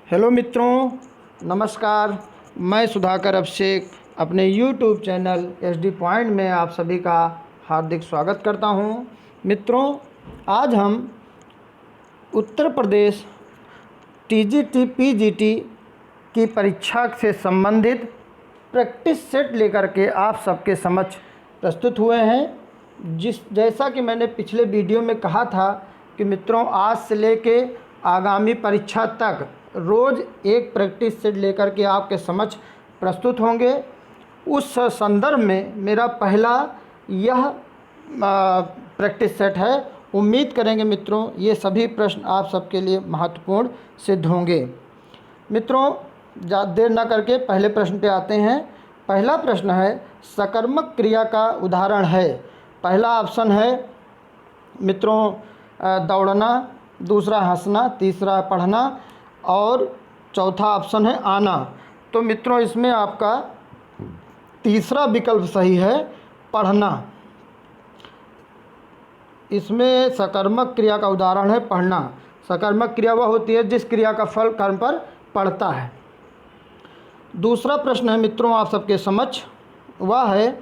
Hello मित्रों, नमस्कार। मैं सुधाकर अभिषेक अपने यूट्यूब चैनल एसडी पॉइंट में आप सभी का हार्दिक स्वागत करता हूं। मित्रों, आज हम उत्तर प्रदेश टीजीटी पीजीटी की परीक्षा से संबंधित प्रैक्टिस सेट लेकर के आप सबके समक्ष प्रस्तुत हुए हैं। जैसा कि मैंने पिछले वीडियो में कहा था कि मित्रों, आज से लेके आगामी परीक्षा तक रोज़ एक प्रैक्टिस सेट लेकर के आपके समक्ष प्रस्तुत होंगे। उस संदर्भ में मेरा पहला यह प्रैक्टिस सेट है। उम्मीद करेंगे मित्रों, ये सभी प्रश्न आप सबके लिए महत्वपूर्ण सिद्ध होंगे। मित्रों, ज़्यादा देर न करके पहले प्रश्न पे आते हैं। पहला प्रश्न है, सकर्मक क्रिया का उदाहरण है। पहला ऑप्शन है मित्रों दौड़ना, दूसरा हंसना, तीसरा पढ़ना और चौथा ऑप्शन है आना। तो मित्रों, इसमें आपका तीसरा विकल्प सही है, पढ़ना। इसमें सकर्मक क्रिया का उदाहरण है पढ़ना। सकर्मक क्रिया वह होती है जिस क्रिया का फल कर्म पर पड़ता है। दूसरा प्रश्न है मित्रों आप सबके समक्ष, वह है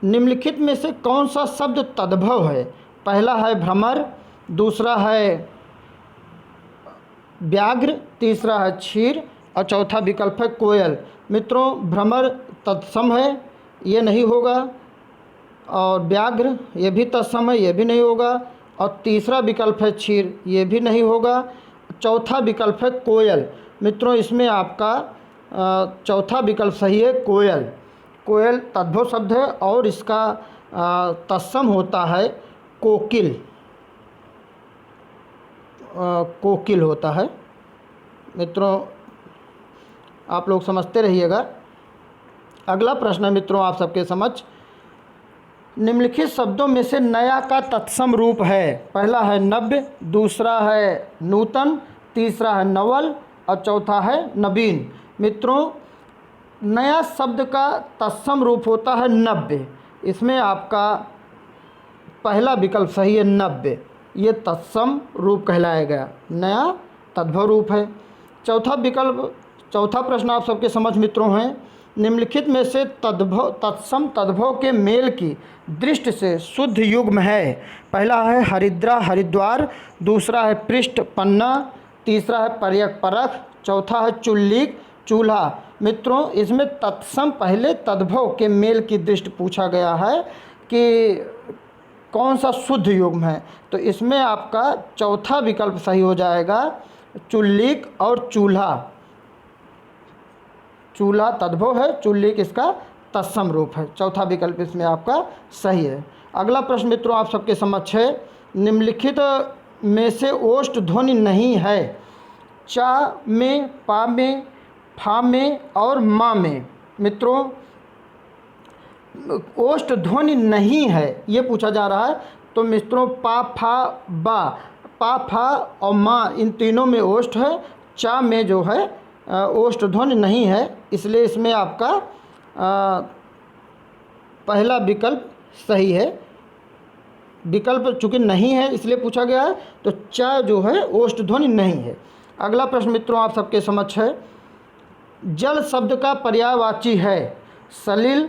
निम्नलिखित में से कौन सा शब्द तद्भव है। पहला है भ्रमर, दूसरा है व्याघ्र, तीसरा है क्षीर और चौथा विकल्प है कोयल। मित्रों, भ्रमर तत्सम है, ये नहीं होगा। और व्याघ्र ये भी तत्सम है, ये भी नहीं होगा। और तीसरा विकल्प है क्षीर, ये भी नहीं होगा। चौथा विकल्प है कोयल। मित्रों, इसमें आपका चौथा विकल्प सही है, कोयल। कोयल तद्भव शब्द है और इसका तत्सम होता है कोकिल। कोकिल होता है। मित्रों, आप लोग समझते रहिएगा। अगला प्रश्न है मित्रों आप सबके समक्ष, निम्नलिखित शब्दों में से नया का तत्सम रूप है। पहला है नव्य, दूसरा है नूतन, तीसरा है नवल और चौथा है नवीन। मित्रों, नया शब्द का तत्सम रूप होता है नव्य। इसमें आपका पहला विकल्प सही है, नव्य। ये तत्सम रूप कहलाएगा, नया तद्भव रूप है। चौथा प्रश्न आप सबके समझ मित्रों है, निम्नलिखित में से तत्सम तद्भव के मेल की दृष्टि से शुद्ध युग्म है। पहला है हरिद्रा हरिद्वार, दूसरा है पृष्ठ पन्ना, तीसरा है पर्यक परख, चौथा है चुल्लीक चूल्हा। मित्रों, इसमें तत्सम पहले तद्भव के मेल की दृष्टि पूछा गया है कि कौन सा शुद्ध युग्म है। तो इसमें आपका चौथा विकल्प सही हो जाएगा, चुल्लीक और चूल्हा। चूल्हा तद्भव है, चुल्लीक इसका तत्सम रूप है। चौथा विकल्प इसमें आपका सही है। अगला प्रश्न मित्रों आप सबके समक्ष है, निम्नलिखित में से ओष्ठ ध्वनि नहीं है। चा में, पा में, फा में और मा में। मित्रों, ओष्ठ ध्वनि नहीं है ये पूछा जा रहा है। तो मित्रों, पा फा बा, पा फा और माँ इन तीनों में ओष्ठ है। चा में जो है ओष्ठ ध्वनि नहीं है, इसलिए इसमें आपका पहला विकल्प सही है। विकल्प चूँकि नहीं है इसलिए पूछा गया है, तो चा जो है ओष्ठ ध्वनि नहीं है। अगला प्रश्न मित्रों आप सबके समक्ष है, जल शब्द का पर्यायवाची है सलिल,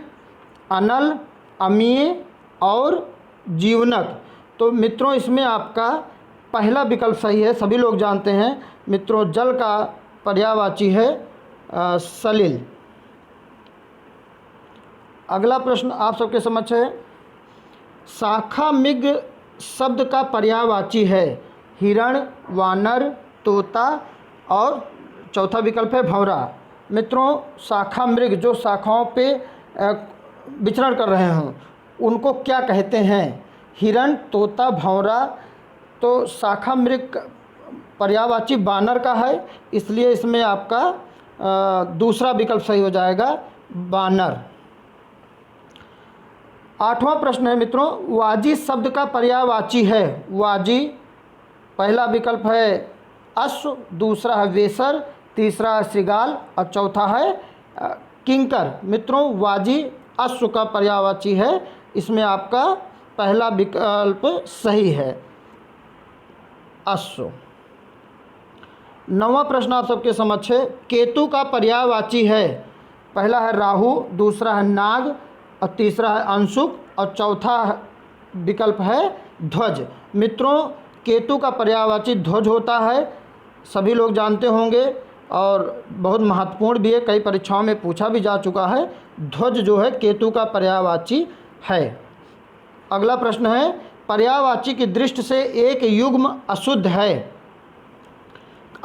अनल, अमीय और जीवनक। तो मित्रों, इसमें आपका पहला विकल्प सही है, सभी लोग जानते हैं। मित्रों, जल का पर्यायवाची है सलिल। अगला प्रश्न आप सबके समक्ष है, शाखा मृग शब्द का पर्यायवाची है हिरण, वानर, तोता और चौथा विकल्प है भंवरा। मित्रों, शाखा मृग जो शाखाओं पे विचरण कर रहे हों उनको क्या कहते हैं, हिरण, तोता, भंवरा। तो शाखा मृग पर्यायवाची बानर का है, इसलिए इसमें आपका दूसरा विकल्प सही हो जाएगा, बानर। आठवां प्रश्न है मित्रों, वाजी शब्द का पर्यायवाची है। वाजी पहला विकल्प है अश्व, दूसरा है वेसर, तीसरा है श्रृगाल और चौथा है किंकर। मित्रों, वाजी अश्व का पर्यायवाची है, इसमें आपका पहला विकल्प सही है, अश्व। 9वां प्रश्न आप सबके समक्ष है, केतु का पर्यायवाची है। पहला है राहु, दूसरा है नाग और तीसरा है अंशुक और चौथा विकल्प है ध्वज। मित्रों, केतु का पर्यायवाची ध्वज होता है, सभी लोग जानते होंगे और बहुत महत्वपूर्ण भी है, कई परीक्षाओं में पूछा भी जा चुका है। ध्वज जो है केतु का पर्यायवाची है। अगला प्रश्न है, पर्यायवाची की दृष्टि से एक युग्म अशुद्ध है।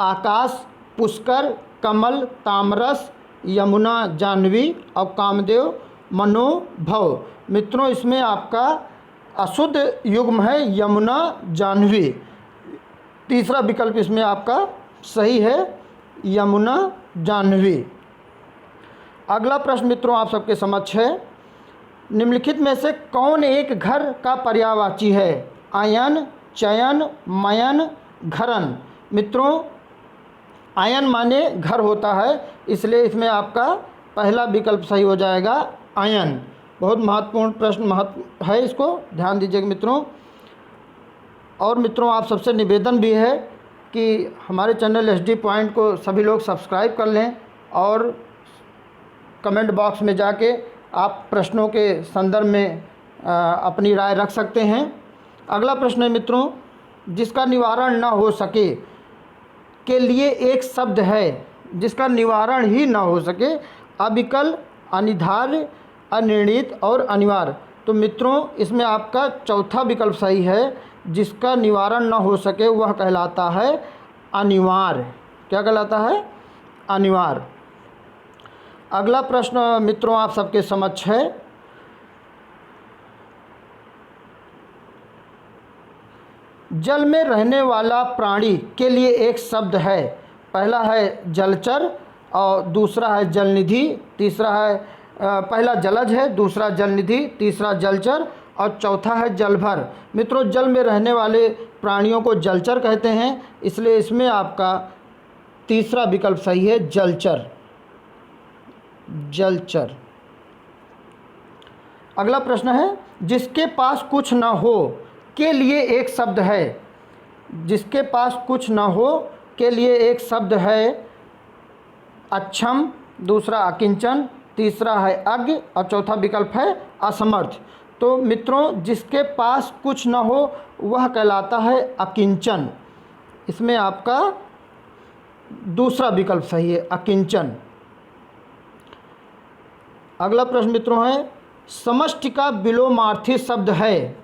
आकाश, पुष्कर, कमल, तामरस, यमुना, जाह्नवी और कामदेव, मनोभव। मित्रों, इसमें आपका अशुद्ध युग्म है यमुना, जाह्नवी। तीसरा विकल्प इसमें आपका सही है, यमुना, जाह्नवी। अगला प्रश्न मित्रों आप सबके समक्ष है, निम्नलिखित में से कौन एक घर का पर्यायवाची है। आयन, चयन, मयन, घरन। मित्रों, आयन माने घर होता है, इसलिए इसमें आपका पहला विकल्प सही हो जाएगा, आयन। बहुत महत्वपूर्ण प्रश्न महत्व है, इसको ध्यान दीजिएगा मित्रों। और मित्रों, आप सबसे निवेदन भी है कि हमारे चैनल एसडी पॉइंट को सभी लोग सब्सक्राइब कर लें और कमेंट बॉक्स में जाके आप प्रश्नों के संदर्भ में अपनी राय रख सकते हैं। अगला प्रश्न है मित्रों, जिसका निवारण न हो सके के लिए एक शब्द है। जिसका निवारण ही ना हो सके, अविकल, अनिवार्य, अनिर्णीत और अनिवार्य। तो मित्रों, इसमें आपका चौथा विकल्प सही है, जिसका निवारण ना हो सके वह कहलाता है अनिवार्य। क्या कहलाता है? अनिवार्य। अगला प्रश्न मित्रों आप सबके समक्ष है, जल में रहने वाला प्राणी के लिए एक शब्द है। पहला है जलचर और दूसरा है जलनिधि, तीसरा है पहला जलज है, दूसरा जलनिधि, तीसरा जलचर और चौथा है जलभर। मित्रों, जल में रहने वाले प्राणियों को जलचर कहते हैं, इसलिए इसमें आपका तीसरा विकल्प सही है, जलचर। जलचर। अगला प्रश्न है, जिसके पास कुछ न हो के लिए एक शब्द है। जिसके पास कुछ न हो के लिए एक शब्द है, अक्षम, दूसरा अकिंचन, तीसरा है अज्ञ और चौथा विकल्प है असमर्थ। तो मित्रों, जिसके पास कुछ न हो वह कहलाता है अकिंचन। इसमें आपका दूसरा विकल्प सही है, अकिंचन। अगला प्रश्न मित्रों है, समष्टि का विलोमार्थी शब्द है।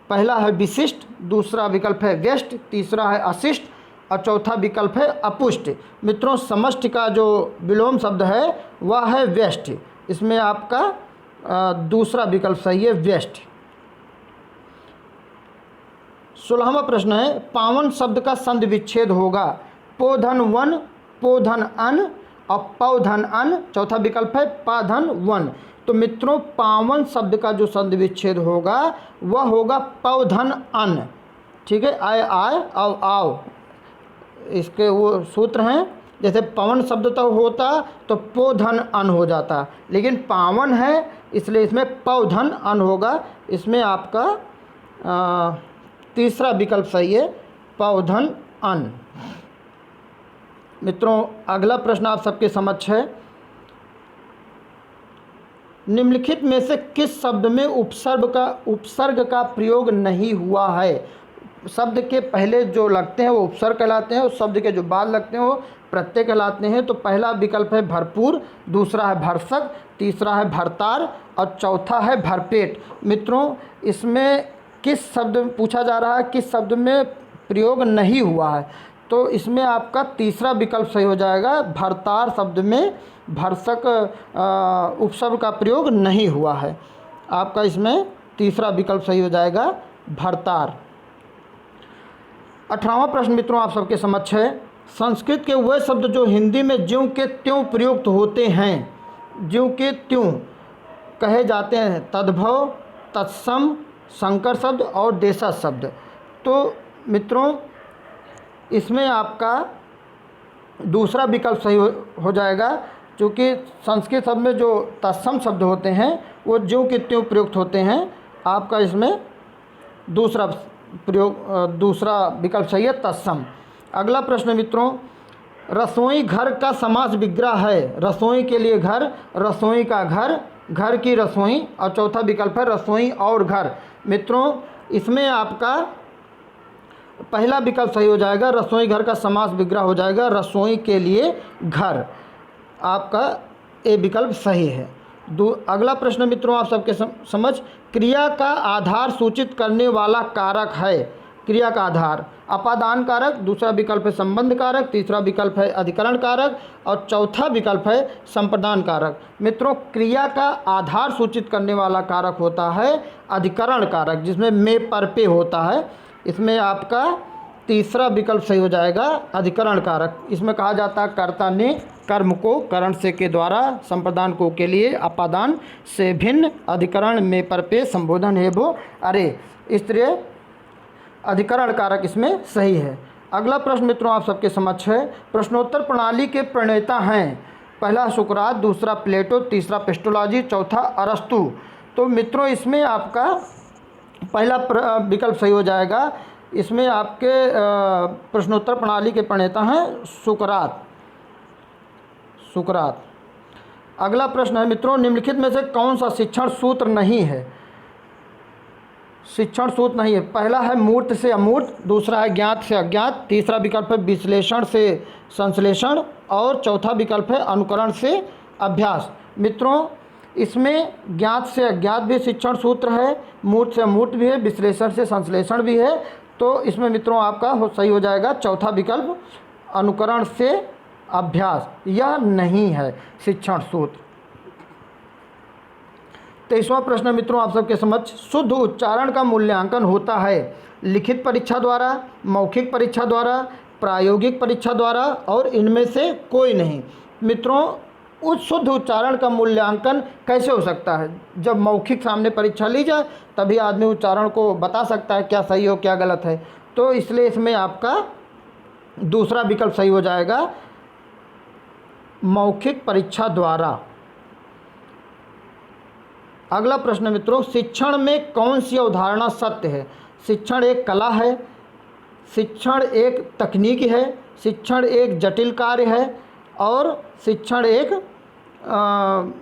पहला है विशिष्ट, दूसरा विकल्प है व्यष्टि, तीसरा है अशिष्ट और चौथा विकल्प है अपुष्ट। मित्रों, समष्टि का जो विलोम शब्द है वह है व्यष्टि। इसमें आपका दूसरा विकल्प सही है, व्यष्टि। 16वां प्रश्न है, पावन शब्द का संधि विच्छेद होगा। पोधन वन, पोधन अन और पौधन अन, चौथा विकल्प है पाधन वन। तो मित्रों, पावन शब्द का जो संधि विच्छेद होगा वह होगा पौधन अन। ठीक है, आय आय और आओ, इसके वो सूत्र हैं। जैसे पवन शब्द तो होता तो पोधन अन हो जाता, लेकिन पावन है इसलिए इसमें पौधन अन होगा। इसमें आपका तीसरा विकल्प सही है, पौधन अन। मित्रों, अगला प्रश्न आप सबके समक्ष है, निम्नलिखित में से किस शब्द में उपसर्ग का प्रयोग नहीं हुआ है। शब्द के पहले जो लगते हैं वो उपसर्ग कहलाते हैं और शब्द के जो बाद लगते हैं वो प्रत्यय कहलाते हैं। तो पहला विकल्प है भरपूर, दूसरा है भरसक, तीसरा है भरतार और चौथा है भरपेट। मित्रों, इसमें किस शब्द में पूछा जा रहा है, किस शब्द में प्रयोग नहीं हुआ है, तो इसमें आपका तीसरा विकल्प सही हो जाएगा, भरतार शब्द में भरसक उपसर्ग का प्रयोग नहीं हुआ है। आपका इसमें तीसरा विकल्प सही हो जाएगा, भरतार। 18वां प्रश्न मित्रों आप सबके समक्ष है, संस्कृत के वह शब्द जो हिंदी में ज्यों के त्यों प्रयुक्त होते हैं, ज्यों के त्यों कहे जाते हैं, तद्भव, तत्सम, संकर शब्द और देशज शब्द। तो मित्रों, इसमें आपका दूसरा विकल्प सही हो जाएगा, क्योंकि संस्कृत शब्द में जो तत्सम शब्द होते हैं वो ज्यों के त्यों प्रयुक्त होते हैं। आपका इसमें दूसरा विकल्प सही है, तत्सम। अगला प्रश्न मित्रों, रसोई घर का समास विग्रह है। रसोई के लिए घर, रसोई का घर, घर की रसोई, और चौथा विकल्प है रसोई और घर। मित्रों इसमें आपका पहला विकल्प सही हो जाएगा, रसोई घर का समास विग्रह हो जाएगा रसोई के लिए घर। आपका ए विकल्प सही है। अगला प्रश्न मित्रों आप सबके समझ, क्रिया का आधार सूचित करने वाला कारक है। क्रिया का आधार अपादान कारक, दूसरा विकल्प है संबंध कारक, तीसरा विकल्प है अधिकरण कारक और चौथा विकल्प है संप्रदान कारक। मित्रों क्रिया का आधार सूचित करने वाला कारक होता है अधिकरण कारक, जिसमें में पर पे होता है। इसमें आपका तीसरा विकल्प सही हो जाएगा अधिकरण कारक। इसमें कहा जाता है कर्ता ने कर्म को करण से के द्वारा, संप्रदान को के लिए, अपादान से भिन्न, अधिकरण में पर पे, संबोधन है वो अरे, इसलिए अधिकरण कारक इसमें सही है। अगला प्रश्न मित्रों आप सबके समक्ष है, प्रश्नोत्तर प्रणाली के प्रणेता हैं। पहला सुकरात, दूसरा प्लेटो, तीसरा पेस्टोलॉजी, चौथा अरस्तु। तो मित्रों इसमें आपका पहला विकल्प सही हो जाएगा। इसमें आपके प्रश्नोत्तर प्रणाली के प्रणेता हैं सुकरात। सुकरात। अगला प्रश्न है मित्रों, निम्नलिखित में से कौन सा शिक्षण सूत्र नहीं है? शिक्षण सूत्र नहीं है। पहला है मूर्त से अमूर्त, दूसरा है ज्ञात से अज्ञात, तीसरा विकल्प है विश्लेषण से संश्लेषण और चौथा विकल्प है अनुकरण से अभ्यास। मित्रों इसमें ज्ञात से अज्ञात भी शिक्षण सूत्र है, मूर्त से अमूर्त भी है, विश्लेषण से संश्लेषण भी है। तो इसमें मित्रों आपका सही हो जाएगा चौथा विकल्प अनुकरण से अभ्यास। यह नहीं है शिक्षण सूत्र। 23वां प्रश्न मित्रों आप सबके समक्ष, शुद्ध उच्चारण का मूल्यांकन होता है लिखित परीक्षा द्वारा, मौखिक परीक्षा द्वारा, प्रायोगिक परीक्षा द्वारा और इनमें से कोई नहीं। मित्रों उस शुद्ध उच्चारण का मूल्यांकन कैसे हो सकता है? जब मौखिक सामने परीक्षा ली जाए तभी आदमी उच्चारण को बता सकता है क्या सही हो क्या गलत है। तो इसलिए इसमें आपका दूसरा विकल्प सही हो जाएगा मौखिक परीक्षा द्वारा। अगला प्रश्न मित्रों, शिक्षण में कौन सी अवधारणा सत्य है? शिक्षण एक कला है, शिक्षण एक तकनीक है, शिक्षण एक जटिल कार्य है और शिक्षण एक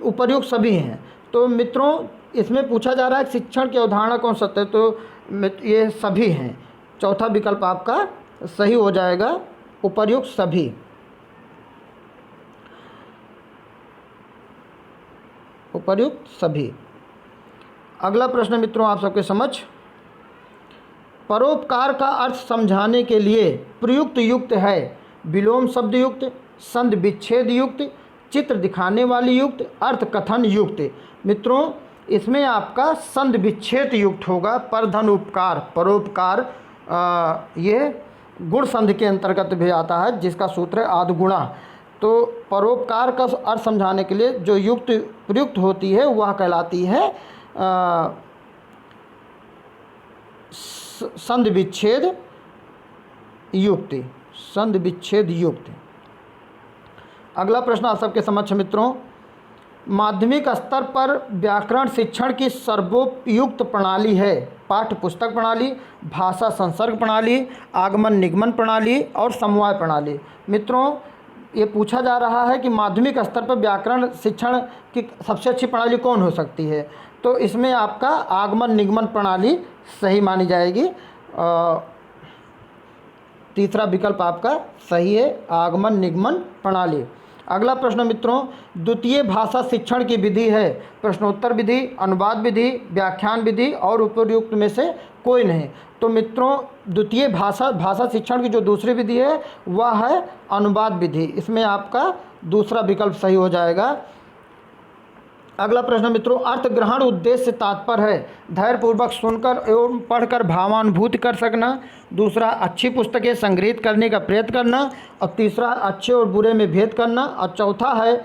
उपर्युक्त सभी हैं। तो मित्रों इसमें पूछा जा रहा है शिक्षण की अवधारणा कौन सत्य है, तो ये सभी हैं। चौथा विकल्प आपका सही हो जाएगा उपर्युक्त सभी। उपर्युक्त सभी। अगला प्रश्न मित्रों आप सबके समक्ष, परोपकार का अर्थ समझाने के लिए प्रयुक्त युक्त है विलोम शब्द युक्त, संधि विच्छेद युक्त, चित्र दिखाने वाली युक्त, अर्थ कथन युक्त। मित्रों इसमें आपका संधि विच्छेद युक्त होगा। परधन उपकार, परोपकार, ये गुण संधि के अंतर्गत भी आता है जिसका सूत्र है आदगुणा। तो परोपकार का अर्थ समझाने के लिए जो युक्त प्रयुक्त होती है वह कहलाती है संधि विच्छेद युक्ति। संधि विच्छेद युक्त। अगला प्रश्न आप सबके समक्ष मित्रों, माध्यमिक स्तर पर व्याकरण शिक्षण की सर्वोपयुक्त प्रणाली है पाठ्य पुस्तक प्रणाली, भाषा संसर्ग प्रणाली, आगमन निगमन प्रणाली और समवाय प्रणाली। मित्रों ये पूछा जा रहा है कि माध्यमिक स्तर पर व्याकरण शिक्षण की सबसे अच्छी प्रणाली कौन हो सकती है? तो इसमें आपका आगमन निगमन प्रणाली सही मानी जाएगी। तीसरा विकल्प आपका सही है, आगमन निगमन प्रणाली। अगला प्रश्न मित्रों, द्वितीय भाषा शिक्षण की विधि है प्रश्नोत्तर विधि, अनुवाद विधि, व्याख्यान विधि और उपयुक्त में से कोई नहीं। तो मित्रों द्वितीय भाषा शिक्षण की जो दूसरी विधि है वह है अनुवाद विधि। इसमें आपका दूसरा विकल्प सही हो जाएगा। अगला प्रश्न मित्रों, अर्थ ग्रहण उद्देश्य से तात्पर्य है धैर्यपूर्वक सुनकर एवं पढ़कर भावानुभूति कर सकना, दूसरा अच्छी पुस्तकें संग्रहित करने का प्रयत्न करना और तीसरा अच्छे और बुरे में भेद करना और चौथा है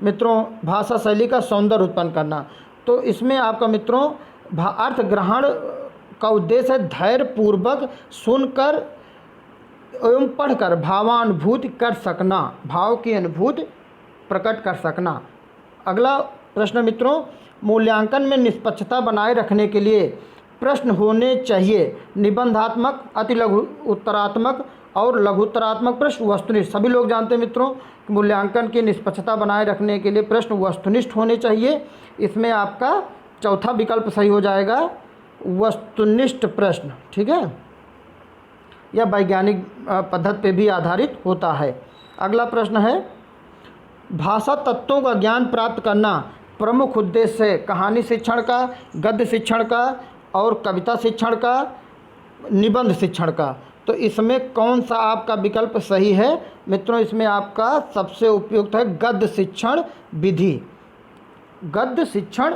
मित्रों भाषा शैली का सौंदर्य उत्पन्न करना। तो इसमें आपका मित्रों अर्थ ग्रहण का उद्देश्य है धैर्यपूर्वक सुनकर एवं पढ़कर भावानुभूति कर सकना, भाव की अनुभूति प्रकट कर सकना। अगला प्रश्न मित्रों, मूल्यांकन में निष्पक्षता बनाए रखने के लिए प्रश्न होने चाहिए निबंधात्मक, अतिलघु उत्तरात्मक और लघुत्तरात्मक प्रश्न वस्तुनिष्ठ। सभी लोग जानते हैं मित्रों कि मूल्यांकन की निष्पक्षता बनाए रखने के लिए प्रश्न वस्तुनिष्ठ होने चाहिए। इसमें आपका चौथा विकल्प सही हो जाएगा, वस्तुनिष्ठ प्रश्न। ठीक है, यह वैज्ञानिक पद्धति पे भी आधारित होता है। अगला प्रश्न है, भाषा तत्वों का ज्ञान प्राप्त करना प्रमुख उद्देश्य है कहानी शिक्षण का, गद्य शिक्षण का और कविता शिक्षण का, निबंध शिक्षण का। तो इसमें कौन सा आपका विकल्प सही है मित्रों? इसमें आपका सबसे उपयुक्त है गद्य शिक्षण विधि। गद्य शिक्षण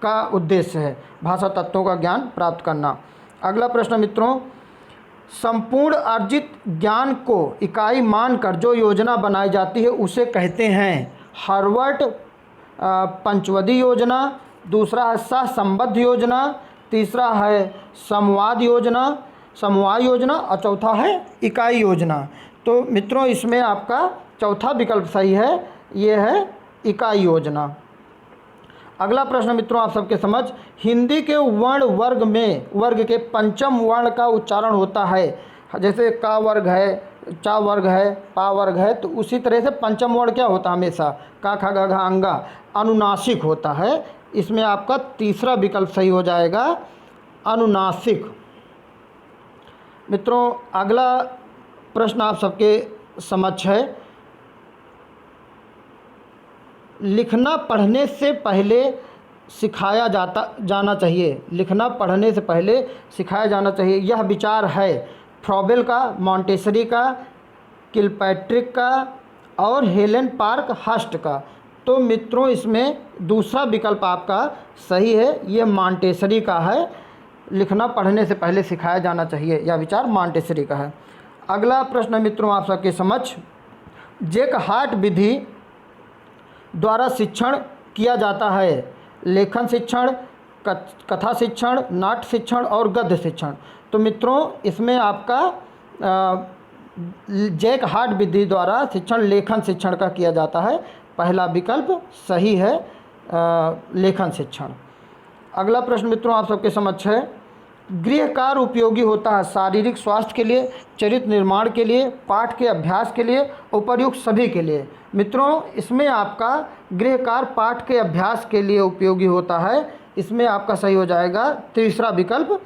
का उद्देश्य है भाषा तत्वों का ज्ञान प्राप्त करना। अगला प्रश्न मित्रों, संपूर्ण अर्जित ज्ञान को इकाई मानकर जो योजना बनाई जाती है उसे कहते हैं हार्वर्ड पंचवदी योजना, दूसरा है सहसंबद्ध योजना, तीसरा है समवाय योजना और चौथा है इकाई योजना। तो मित्रों इसमें आपका चौथा विकल्प सही है, ये है इकाई योजना। अगला प्रश्न मित्रों आप सबके समझ, हिंदी के वर्ण वर्ग के पंचम वर्ण का उच्चारण होता है। जैसे का वर्ग है, चा वर्ग है, पा वर्ग है, तो उसी तरह से पंचम वर्ण क्या होता है हमेशा? का खा गा घा अंगा अनुनासिक होता है। इसमें आपका तीसरा विकल्प सही हो जाएगा, अनुनासिक। मित्रों अगला प्रश्न आप सबके समक्ष है, लिखना पढ़ने से पहले सिखाया जाना चाहिए। लिखना पढ़ने से पहले सिखाया जाना चाहिए, यह विचार है फ्रॉबेल का, मॉन्टेसरी का, किलपैट्रिक का और हेलेन पार्क हस्ट का। तो मित्रों इसमें दूसरा विकल्प आपका सही है, ये मॉन्टेसरी का है। लिखना पढ़ने से पहले सिखाया जाना चाहिए, यह विचार मॉन्टेसरी का है। अगला प्रश्न मित्रों आप सबके समक्ष, जैक हार्ट विधि द्वारा शिक्षण किया जाता है लेखन शिक्षण, कथा शिक्षण, नाट्य शिक्षण और गद्य शिक्षण। तो मित्रों इसमें आपका जैक हार्ट विधि द्वारा शिक्षण लेखन शिक्षण का किया जाता है, पहला विकल्प सही है, लेखन शिक्षण। अगला प्रश्न मित्रों आप सबके समक्ष है, गृह कार्य उपयोगी होता है शारीरिक स्वास्थ्य के लिए, चरित्र निर्माण के लिए, पाठ के अभ्यास के लिए, उपर्युक्त सभी के लिए। मित्रों इसमें आपका गृह कार्य पाठ के अभ्यास के लिए उपयोगी होता है, इसमें आपका सही हो जाएगा तीसरा विकल्प,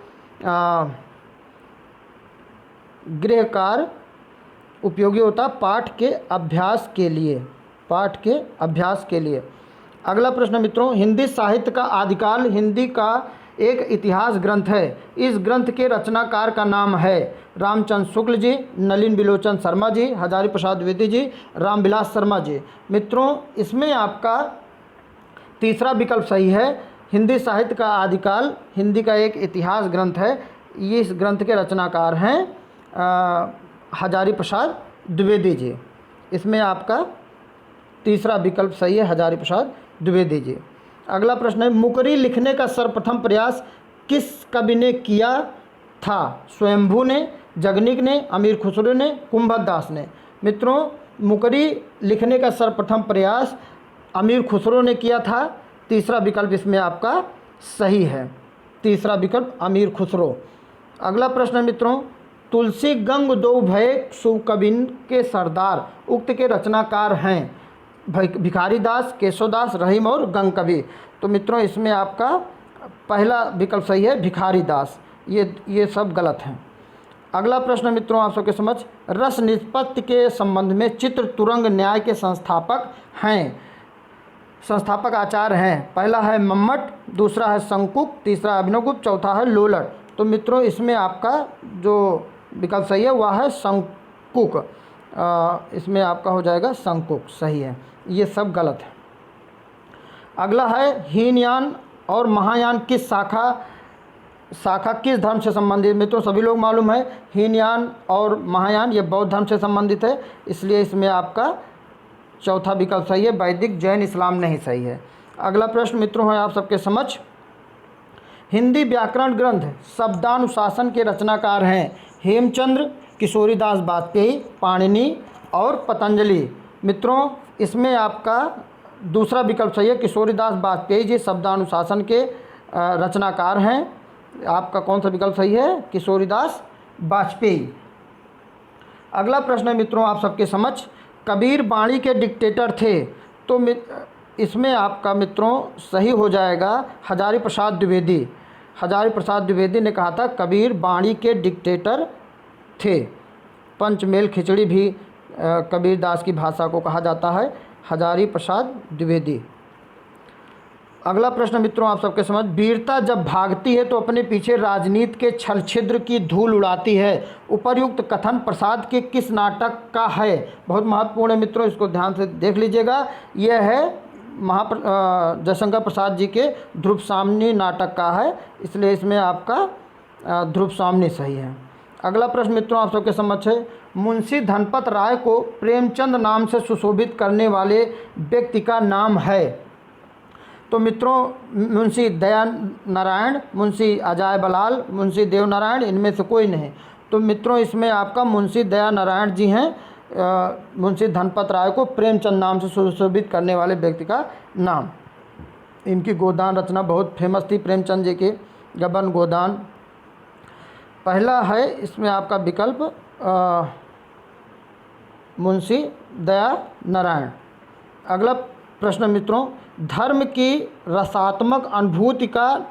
गृह कार्य उपयोगी होता पाठ के अभ्यास के लिए, पाठ के अभ्यास के लिए। अगला प्रश्न मित्रों, हिंदी साहित्य का आदिकाल हिंदी का एक इतिहास ग्रंथ है, इस ग्रंथ के रचनाकार का नाम है रामचंद्र शुक्ल जी, नलिन बिलोचन शर्मा जी, हजारी प्रसाद द्विवेदी जी, रामविलास शर्मा जी। मित्रों इसमें आपका तीसरा विकल्प सही है, हिंदी साहित्य का आदिकाल हिंदी का एक इतिहास ग्रंथ है, ये इस ग्रंथ के रचनाकार हैं हजारी प्रसाद द्विवेदी जी। इसमें आपका तीसरा विकल्प सही है, हजारी प्रसाद द्विवेदी जी। अगला प्रश्न है, मुकरी लिखने का सर्वप्रथम प्रयास किस कवि ने किया था? स्वयंभू ने, जगनिक ने, अमीर खुसरो ने, कुंभदास ने। मित्रों मुकरी लिखने का सर्वप्रथम प्रयास अमीर खुसरो ने किया था, तीसरा विकल्प इसमें आपका सही है, तीसरा विकल्प अमीर खुसरो। अगला प्रश्न मित्रों, तुलसी गंग दो भय सुकविन के सरदार उक्त के रचनाकार हैं भिखारी दास, केशवदास, रहीम और गंग कवि। तो मित्रों इसमें आपका पहला विकल्प सही है, भिखारी दास, ये सब गलत हैं। अगला प्रश्न मित्रों आप सबके समझ, रस निष्पत्ति के संबंध में चित्र तुरंग न्याय के संस्थापक आचार्य हैं, पहला है मम्मट, दूसरा है शंकुक, तीसरा अभिनवगुप्त, चौथा है लोलट। तो मित्रों इसमें आपका जो विकल्प सही है वह है शंकुक, इसमें आपका हो जाएगा शंकुक, सही है, ये सब गलत है। अगला है, हीनयान और महायान किस शाखा किस धर्म से संबंधित? मित्रों सभी लोग मालूम है हीनयान और महायान ये बौद्ध धर्म से संबंधित है, इसलिए इसमें आपका चौथा विकल्प सही है, वैदिक जैन इस्लाम नहीं सही है। अगला प्रश्न मित्रों है आप सबके समक्ष, हिंदी व्याकरण ग्रंथ शब्दानुशासन के रचनाकार हैं हेमचंद्र, किशोरीदास वाजपेयी, पाणिनि और पतंजलि। मित्रों इसमें आपका दूसरा विकल्प सही है, किशोरीदास वाजपेयी जी शब्दानुशासन के रचनाकार हैं, आपका कौन सा विकल्प सही है? किशोरीदास वाजपेयी। अगला प्रश्न है मित्रों आप सबके समक्ष, कबीर बाणी के डिक्टेटर थे। तो इसमें आपका मित्रों सही हो जाएगा हजारी प्रसाद द्विवेदी। हजारी प्रसाद द्विवेदी ने कहा था कबीर बाणी के डिक्टेटर थे। पंचमेल खिचड़ी भी कबीर दास की भाषा को कहा जाता है। हजारी प्रसाद द्विवेदी। अगला प्रश्न मित्रों आप सबके समझ, वीरता जब भागती है तो अपने पीछे राजनीति के छल छिद्र की धूल उड़ाती है। उपर्युक्त कथन प्रसाद के किस नाटक का है? बहुत महत्वपूर्ण है मित्रों, इसको ध्यान से देख लीजिएगा। यह है जयशंकर प्रसाद जी के ध्रुव सामनी नाटक का है, इसलिए इसमें आपका ध्रुव सामनी सही है। अगला प्रश्न मित्रों आप सबके समक्ष है, मुंशी धनपत राय को प्रेमचंद नाम से सुशोभित करने वाले व्यक्ति का नाम है। तो मित्रों मुंशी दया नारायण, मुंशी अजय बलाल, मुंशी देव नारायण, इनमें से कोई नहीं। तो मित्रों इसमें आपका मुंशी दया नारायण जी हैं। मुंशी धनपत राय को प्रेमचंद नाम से सुशोभित करने वाले व्यक्ति का नाम। इनकी गोदान रचना बहुत फेमस थी, प्रेमचंद जी की गबन गोदान। पहला है इसमें आपका विकल्प मुंशी दया नारायण। अगला प्रश्न मित्रों, धर्म की रसात्मक अनुभूति का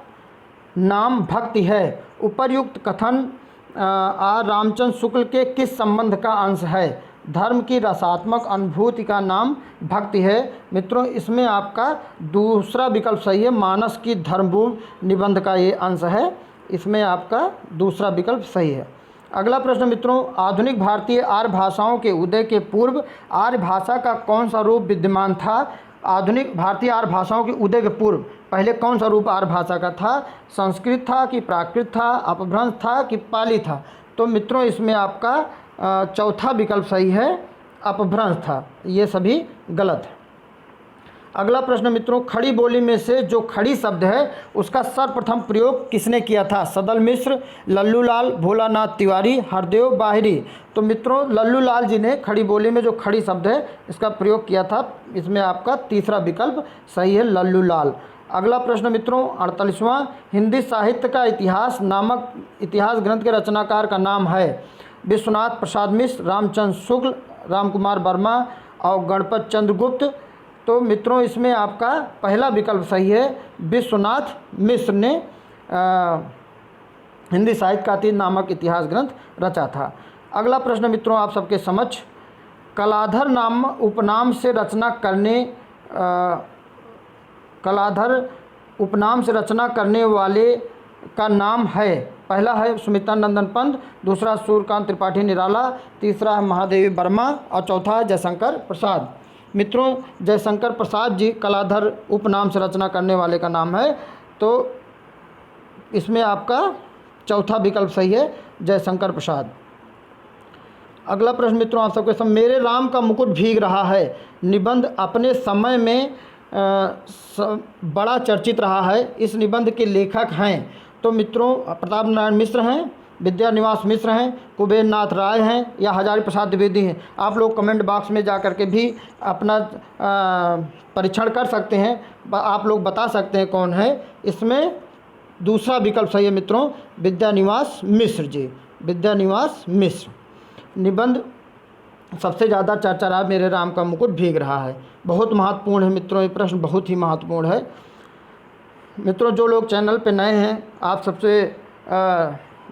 नाम भक्ति है। उपर्युक्त कथन आर रामचंद्र शुक्ल के किस संबंध का अंश है? धर्म की रसात्मक अनुभूति का नाम भक्ति है। मित्रों इसमें आपका दूसरा विकल्प सही है, मानस की धर्मभूमि निबंध का ये अंश है। इसमें आपका दूसरा विकल्प सही है। अगला प्रश्न मित्रों, आधुनिक भारतीय आर्य भाषाओं के उदय के पूर्व आर्य भाषा का कौन सा रूप विद्यमान था? आधुनिक भारतीय आर्य भाषाओं के उदय के पूर्व पहले कौन सा रूप आर्य भाषा का था? संस्कृत था कि प्राकृत था, अपभ्रंश था कि पाली था? तो मित्रों इसमें आपका चौथा विकल्प सही है, अपभ्रंश था। ये सभी गलत है। अगला प्रश्न मित्रों, खड़ी बोली में से जो खड़ी शब्द है उसका सर्वप्रथम प्रयोग किसने किया था? सदल मिश्र, लल्लू लाल, भोलानाथ तिवारी, हरदेव बाहिरी। तो मित्रों लल्लू लाल जी ने खड़ी बोली में जो खड़ी शब्द है इसका प्रयोग किया था। इसमें आपका तीसरा विकल्प सही है, लल्लू लाल। अगला प्रश्न मित्रों 48वां, हिंदी साहित्य का इतिहास नामक इतिहास ग्रंथ के रचनाकार का नाम है? विश्वनाथ प्रसाद मिश्र, रामचंद्र शुक्ल, राम कुमार वर्मा और गणपत चंद्र गुप्त। तो मित्रों इसमें आपका पहला विकल्प सही है, विश्वनाथ मिश्र ने हिंदी साहित्य का अतीत नामक इतिहास ग्रंथ रचा था। अगला प्रश्न मित्रों आप सबके समक्ष, कलाधर नाम उपनाम से रचना करने वाले का नाम है? पहला है सुमित्रा नंदन पंत, दूसरा सूर्यकांत त्रिपाठी निराला, तीसरा है महादेवी वर्मा और चौथा है जयशंकर प्रसाद। मित्रों जयशंकर प्रसाद जी कलाधर उपनाम से रचना करने वाले का नाम है। तो इसमें आपका चौथा विकल्प सही है, जयशंकर प्रसाद। अगला प्रश्न मित्रों आप सबके सामने, मेरे राम का मुकुट भीग रहा है निबंध अपने समय में बड़ा चर्चित रहा है। इस निबंध के लेखक हैं? तो मित्रों प्रताप नारायण मिश्र हैं, विद्यानिवास मिश्र हैं, कुबेर नाथ राय हैं या हजारी प्रसाद द्विवेदी हैं। आप लोग कमेंट बॉक्स में जा कर के भी अपना परीक्षण कर सकते हैं, आप लोग बता सकते हैं कौन है। इसमें दूसरा विकल्प सही है मित्रों, विद्यानिवास मिश्र जी, विद्यानिवास मिश्र। निबंध सबसे ज़्यादा चर्चा रहा मेरे राम का मुकुट भीग रहा है। बहुत महत्वपूर्ण है मित्रों, ये प्रश्न बहुत ही महत्वपूर्ण है। मित्रों जो लोग चैनल पे नए हैं आप सबसे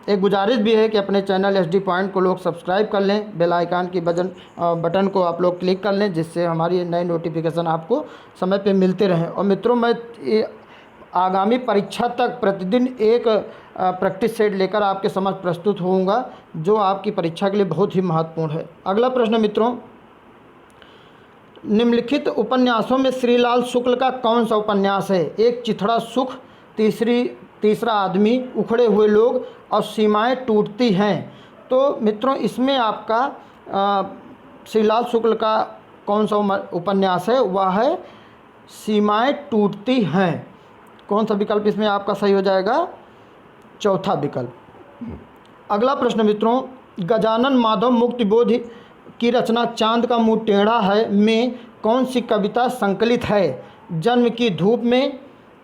एक गुजारिश भी है कि अपने चैनल एसडी पॉइंट को लोग सब्सक्राइब कर लें, बेल आइकन की बटन को आप लोग क्लिक कर लें, जिससे हमारी नई नोटिफिकेशन आपको समय पे मिलते रहें। और मित्रों मैं आगामी परीक्षा तक प्रतिदिन एक प्रैक्टिस सेट लेकर आपके समक्ष प्रस्तुत होऊंगा, जो आपकी परीक्षा के लिए बहुत ही महत्वपूर्ण है। अगला प्रश्न मित्रों, निम्नलिखित उपन्यासों में श्रीलाल शुक्ल का कौन सा उपन्यास है? एक चिथड़ा सुख, तीसरा आदमी, उखड़े हुए लोग और सीमाएं टूटती हैं। तो मित्रों इसमें आपका श्रीलाल शुक्ल का कौन सा उपन्यास है? वह है सीमाएं टूटती हैं। कौन सा विकल्प इसमें आपका सही हो जाएगा? चौथा विकल्प। अगला प्रश्न मित्रों, गजानन माधव मुक्तिबोध की रचना चांद का मुंह टेढ़ा है में कौन सी कविता संकलित है? जन्म की धूप में,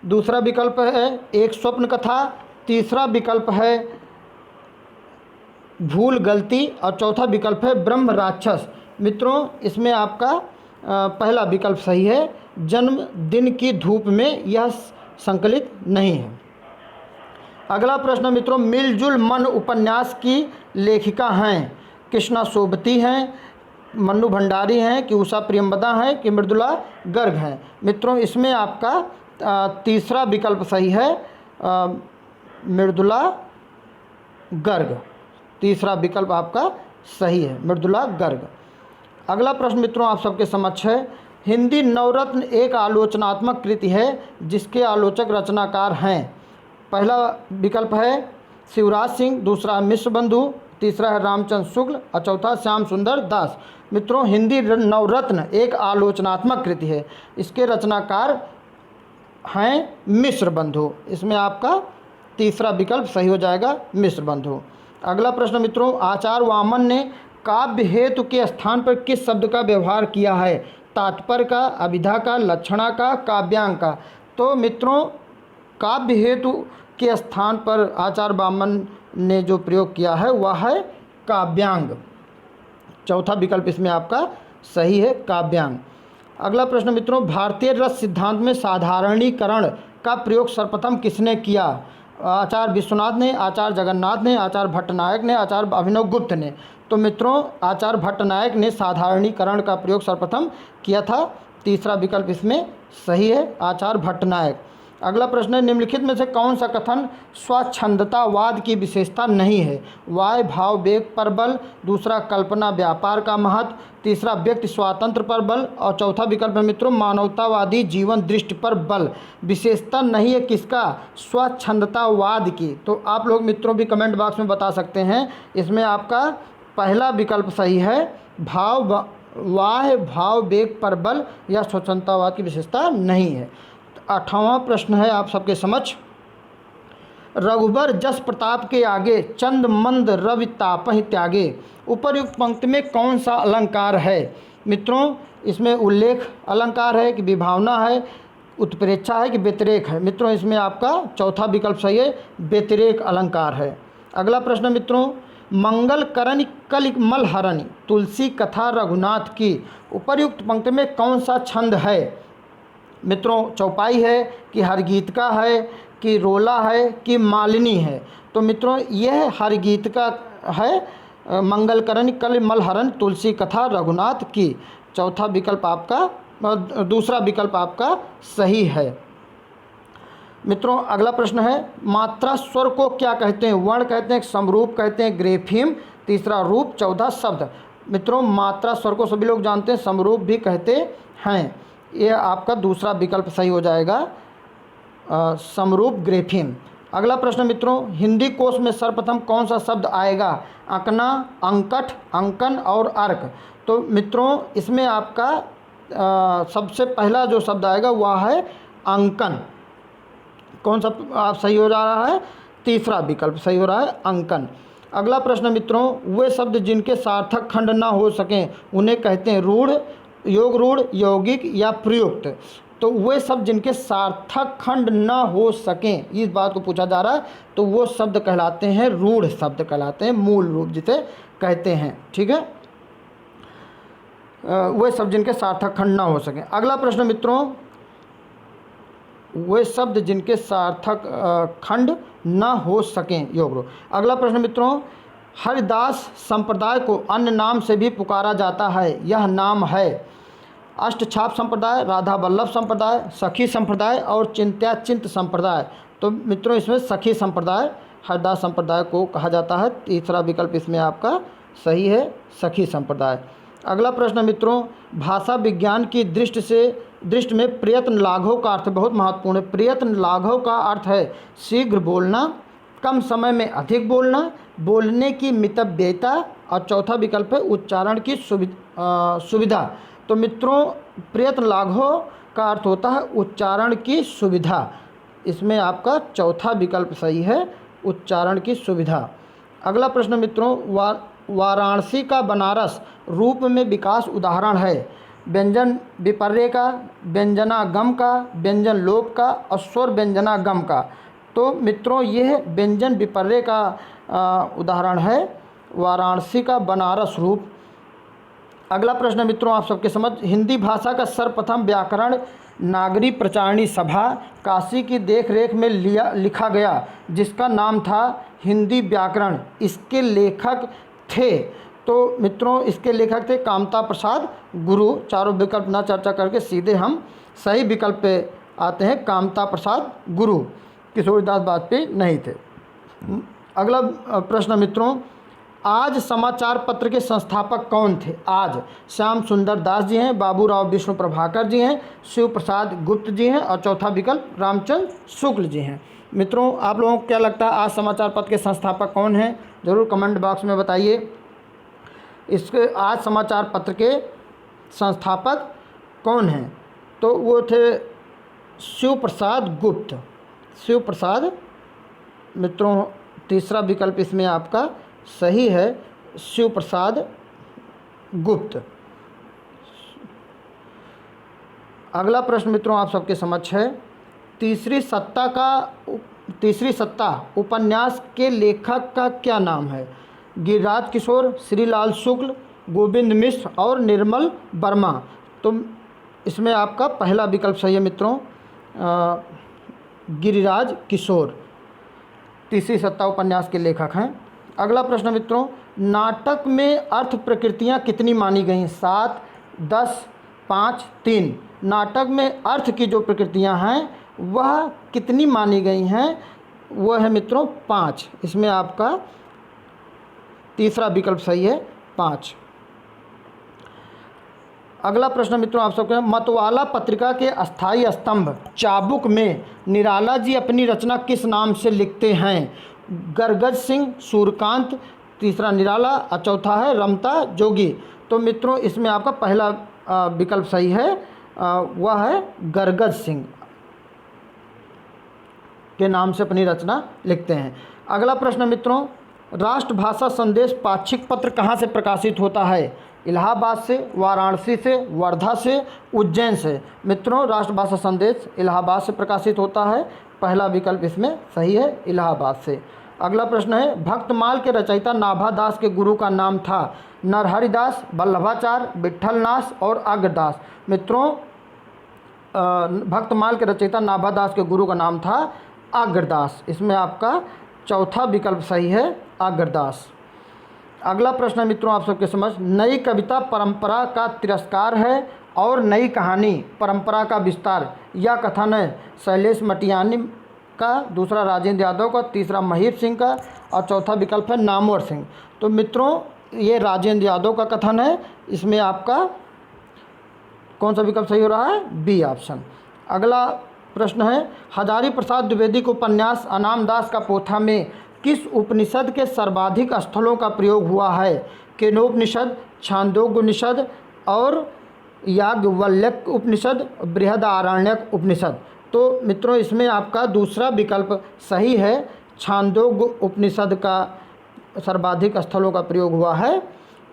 दूसरा विकल्प है एक स्वप्न कथा, तीसरा विकल्प है भूल गलती और चौथा विकल्प है ब्रह्म राक्षस। मित्रों इसमें आपका पहला विकल्प सही है, जन्मदिन की धूप में, यह संकलित नहीं है। अगला प्रश्न मित्रों, मिलजुल मन उपन्यास की लेखिका हैं? कृष्णा सोबती हैं, मन्नू भंडारी हैं, कि उषा प्रियंवदा हैं, कि मृदुला गर्ग हैं? मित्रों इसमें आपका तीसरा विकल्प सही है, मृदुला गर्ग। तीसरा विकल्प आपका सही है, मृदुला गर्ग। अगला प्रश्न मित्रों आप सबके समक्ष है, हिंदी नवरत्न एक आलोचनात्मक कृति है जिसके आलोचक रचनाकार हैं? पहला विकल्प है शिवराज सिंह, दूसरा मिश्र बंधु, तीसरा है रामचंद्र शुक्ल और चौथा श्याम सुंदर दास। मित्रों हिंदी नवरत्न एक आलोचनात्मक कृति है, इसके रचनाकार हैं मिश्र बंधु। इसमें आपका तीसरा विकल्प सही हो जाएगा, मिश्र बंधु। अगला प्रश्न मित्रों, आचार्य वामन ने काव्य हेतु के स्थान पर किस शब्द का व्यवहार किया है? तात्पर्य का, अभिधा का, लक्षणा का, काव्यांग का? तो मित्रों काव्य हेतु के स्थान पर आचार्य वामन ने जो प्रयोग किया है वह है काव्यांग। चौथा विकल्प इसमें आपका सही है, काव्यांग। अगला प्रश्न मित्रों, भारतीय रस सिद्धांत में साधारणीकरण का प्रयोग सर्वप्रथम किसने किया? आचार्य विश्वनाथ ने, आचार्य जगन्नाथ ने, आचार्य भट्टनायक ने, आचार्य अभिनव गुप्त ने? तो मित्रों आचार्य भट्टनायक ने साधारणीकरण का प्रयोग सर्वप्रथम किया था। तीसरा विकल्प इसमें सही है, आचार्य भट्टनायक। अगला प्रश्न है, निम्नलिखित में से कौन सा कथन स्वच्छंदतावाद की विशेषता नहीं है? वाय भाव वेग पर बल, दूसरा कल्पना व्यापार का महत्व, तीसरा व्यक्ति स्वातंत्र पर बल और चौथा विकल्प है मित्रों मानवतावादी जीवन दृष्टि पर बल। विशेषता नहीं है किसका? स्वच्छंदतावाद की। तो आप लोग मित्रों भी कमेंट बॉक्स में बता सकते हैं। इसमें आपका पहला विकल्प सही है, वाय भाव वेग पर बल, या स्वच्छंदतावाद की विशेषता नहीं है। 8वां प्रश्न है आप सबके समक्ष, रघुबर जस प्रताप के आगे चंद मंद रवि तापहि त्यागे, उपर्युक्त पंक्ति में कौन सा अलंकार है? मित्रों इसमें उल्लेख अलंकार है कि विभावना है, उत्प्रेक्षा है कि व्यतिरेक है? मित्रों इसमें आपका चौथा विकल्प सही है, व्यतिरेक अलंकार है। अगला प्रश्न मित्रों, मंगल करनि कलि मल हरनि तुलसी कथा रघुनाथ की, उपर्युक्त पंक्ति में कौन सा छंद है? मित्रों चौपाई है कि हरगीत का है कि रोला है कि मालिनी है? तो मित्रों यह हरगीत का है, मंगलकरण कल मलहरन तुलसी कथा रघुनाथ की। चौथा विकल्प आपका, दूसरा विकल्प आपका सही है। मित्रों अगला प्रश्न है, मात्रा स्वर को क्या कहते हैं? वर्ण कहते हैं, समरूप कहते हैं, ग्रेफीम, तीसरा रूप, चौथा शब्द? मित्रों मात्रा स्वर को सभी लोग जानते हैं, समरूप भी कहते हैं। ये आपका दूसरा विकल्प सही हो जाएगा, समरूप, ग्रेफीम। अगला प्रश्न मित्रों, हिंदी कोश में सर्वप्रथम कौन सा शब्द आएगा? अंकना, अंकठ, अंकन और अर्क? तो मित्रों इसमें आपका सबसे पहला जो शब्द आएगा वह है अंकन। कौन सा आप सही हो जा रहा है? तीसरा विकल्प सही हो रहा है, अंकन। अगला प्रश्न मित्रों, वे शब्द जिनके सार्थक खंड ना हो सकें उन्हें कहते हैं रूढ़, योग रूढ़, यौगिक या प्रयुक्त? तो वे शब्द जिनके सार्थक खंड न हो सकें, इस बात को पूछा जा रहा है, तो वो शब्द कहलाते हैं रूढ़ शब्द कहलाते हैं, मूल रूप जिसे कहते हैं। ठीक है, वे शब्द जिनके सार्थक खंड न हो सकें। अगला प्रश्न मित्रों, वे शब्द जिनके सार्थक खंड न हो सकें, योग रूढ़। अगला प्रश्न मित्रों, हरिदास संप्रदाय को अन्य नाम से भी पुकारा जाता है, यह नाम है? अष्टछाप संप्रदाय, राधा वल्लभ संप्रदाय, सखी संप्रदाय और चिंत्याचिंत संप्रदाय? तो मित्रों इसमें सखी संप्रदाय, हरिदास संप्रदाय को कहा जाता है। तीसरा विकल्प इसमें आपका सही है, सखी संप्रदाय। अगला प्रश्न मित्रों, भाषा विज्ञान की दृष्टि में प्रयत्न लाघव का अर्थ बहुत महत्वपूर्ण है। प्रयत्न लाघव का अर्थ है शीघ्र बोलना, कम समय में अधिक बोलना, बोलने की मितव्ययता और चौथा विकल्प है उच्चारण की सुविधा। तो मित्रों प्रयत्न लाघव का अर्थ होता है उच्चारण की सुविधा। इसमें आपका चौथा विकल्प सही है, उच्चारण की सुविधा। अगला प्रश्न मित्रों, वाराणसी का बनारस रूप में विकास उदाहरण है? व्यंजन विपर्य का, व्यंजनागम का, व्यंजन लोप का और स्वर व्यंजनागम का? तो मित्रों यह व्यंजन विपर्य का उदाहरण है वाराणसी का बनारस रूप। अगला प्रश्न मित्रों आप सबके समझ, हिंदी भाषा का सर्वप्रथम व्याकरण नागरी प्रचारणी सभा काशी की देखरेख में लिखा गया जिसका नाम था हिंदी व्याकरण, इसके लेखक थे। तो मित्रों इसके लेखक थे कामता प्रसाद गुरु। चारों विकल्प ना चर्चा करके सीधे हम सही विकल्प पे आते हैं, कामता प्रसाद गुरु, किशोरीदास वाजपेयी नहीं थे। अगला प्रश्न मित्रों, आज समाचार पत्र के संस्थापक कौन थे? आज श्याम सुंदर दास जी हैं, बाबूराव विष्णु प्रभाकर जी हैं, शिव प्रसाद गुप्त जी हैं और चौथा विकल्प रामचंद्र शुक्ल जी हैं। मित्रों आप लोगों को क्या लगता है आज समाचार पत्र के संस्थापक कौन हैं? ज़रूर कमेंट बॉक्स में बताइए। इसके आज समाचार पत्र के संस्थापक कौन हैं? तो वो थे शिव प्रसाद गुप्त। शिव प्रसाद मित्रों तीसरा विकल्प इसमें आपका सही है, शिव प्रसाद गुप्त। अगला प्रश्न मित्रों आप सबके समक्ष है, तीसरी सत्ता उपन्यास के लेखक का क्या नाम है? गिरिराज किशोर, श्रीलाल शुक्ल, गोविंद मिश्र और निर्मल वर्मा। तो इसमें आपका पहला विकल्प सही है मित्रों, गिरिराज किशोर तीसरी सत्ता उपन्यास के लेखक हैं। अगला प्रश्न मित्रों, नाटक में अर्थ प्रकृतियाँ कितनी मानी गई? 7, 10, 5, 3। नाटक में अर्थ की जो प्रकृतियाँ हैं वह कितनी मानी गई हैं? वह है मित्रों 5। इसमें आपका तीसरा विकल्प सही है, 5। अगला प्रश्न मित्रों आप सबके, मतवाला पत्रिका के अस्थाई स्तंभ चाबुक में निराला जी अपनी रचना किस नाम से लिखते हैं? गरगज सिंह, सूर्यकांत, तीसरा निराला और चौथा है रमता जोगी। तो मित्रों इसमें आपका पहला विकल्प सही है, वह है गरगज सिंह के नाम से अपनी रचना लिखते हैं। अगला प्रश्न मित्रों, राष्ट्रभाषा संदेश पाक्षिक पत्र कहाँ से प्रकाशित होता है? इलाहाबाद से, वाराणसी से, वर्धा से, उज्जैन से। मित्रों राष्ट्रभाषा संदेश इलाहाबाद से प्रकाशित होता है, पहला विकल्प इसमें सही है, इलाहाबाद से। अगला प्रश्न है, भक्तमाल के रचयिता नाभादास के गुरु का नाम था? नरहरिदास, वल्लभाचार्य, विट्ठलनाथ और अग्रदास। मित्रों भक्तमाल के रचयिता नाभादास के गुरु का नाम था अग्रदास। इसमें आपका चौथा विकल्प सही है, अग्रदास। अगला प्रश्न मित्रों आप सबके समझ, नई कविता परंपरा का तिरस्कार है और नई कहानी परंपरा का विस्तार। यह कथन है शैलेश मटियानी का, दूसरा राजेंद्र यादव का, तीसरा महीप सिंह का और चौथा विकल्प है नामवर सिंह। तो मित्रों ये राजेंद्र यादव का कथन है, इसमें आपका कौन सा विकल्प सही हो रहा है? B option. अगला प्रश्न है, हजारी प्रसाद द्विवेदी को उपन्यास अनामदास का पोथा में किस उपनिषद के सर्वाधिक स्थलों का प्रयोग हुआ है? केनोपनिषद, छांदोग्योपनिषद और याज्ञवल्क्य उपनिषद, बृहदारण्यक उपनिषद। तो मित्रों इसमें आपका दूसरा विकल्प सही है, छांदोग्य उपनिषद का सर्वाधिक स्थलों का प्रयोग हुआ है।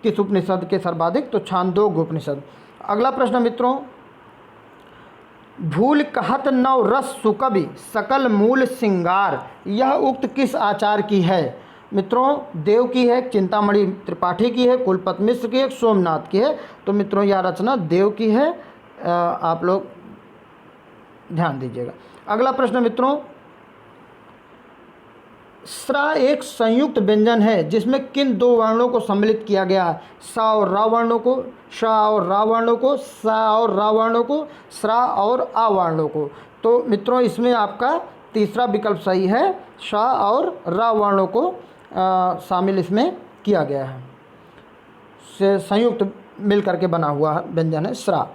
किस उपनिषद के सर्वाधिक? तो छांदोग्य उपनिषद। अगला प्रश्न मित्रों, भूल कहत नव रस सुकवि सकल मूल सिंगार, यह उक्त किस आचार्य की है? मित्रों देव की है, चिंतामणि त्रिपाठी की है, कुलपति मिश्र की है, सोमनाथ की है। तो मित्रों यह रचना देव की है, आप लोग ध्यान दीजिएगा। अगला प्रश्न मित्रों, स्रा एक संयुक्त व्यंजन है जिसमें किन दो वर्णों को सम्मिलित किया गया है? सा और रा वर्णों को, शा और रा वर्णों को, सा और रा वर्णों को, स्रा और आ वर्णों को। तो मित्रों इसमें आपका तीसरा विकल्प सही है, शा और रा वर्णों को शामिल इसमें किया गया है, से संयुक्त मिल करके बना हुआ व्यंजन है स्रा।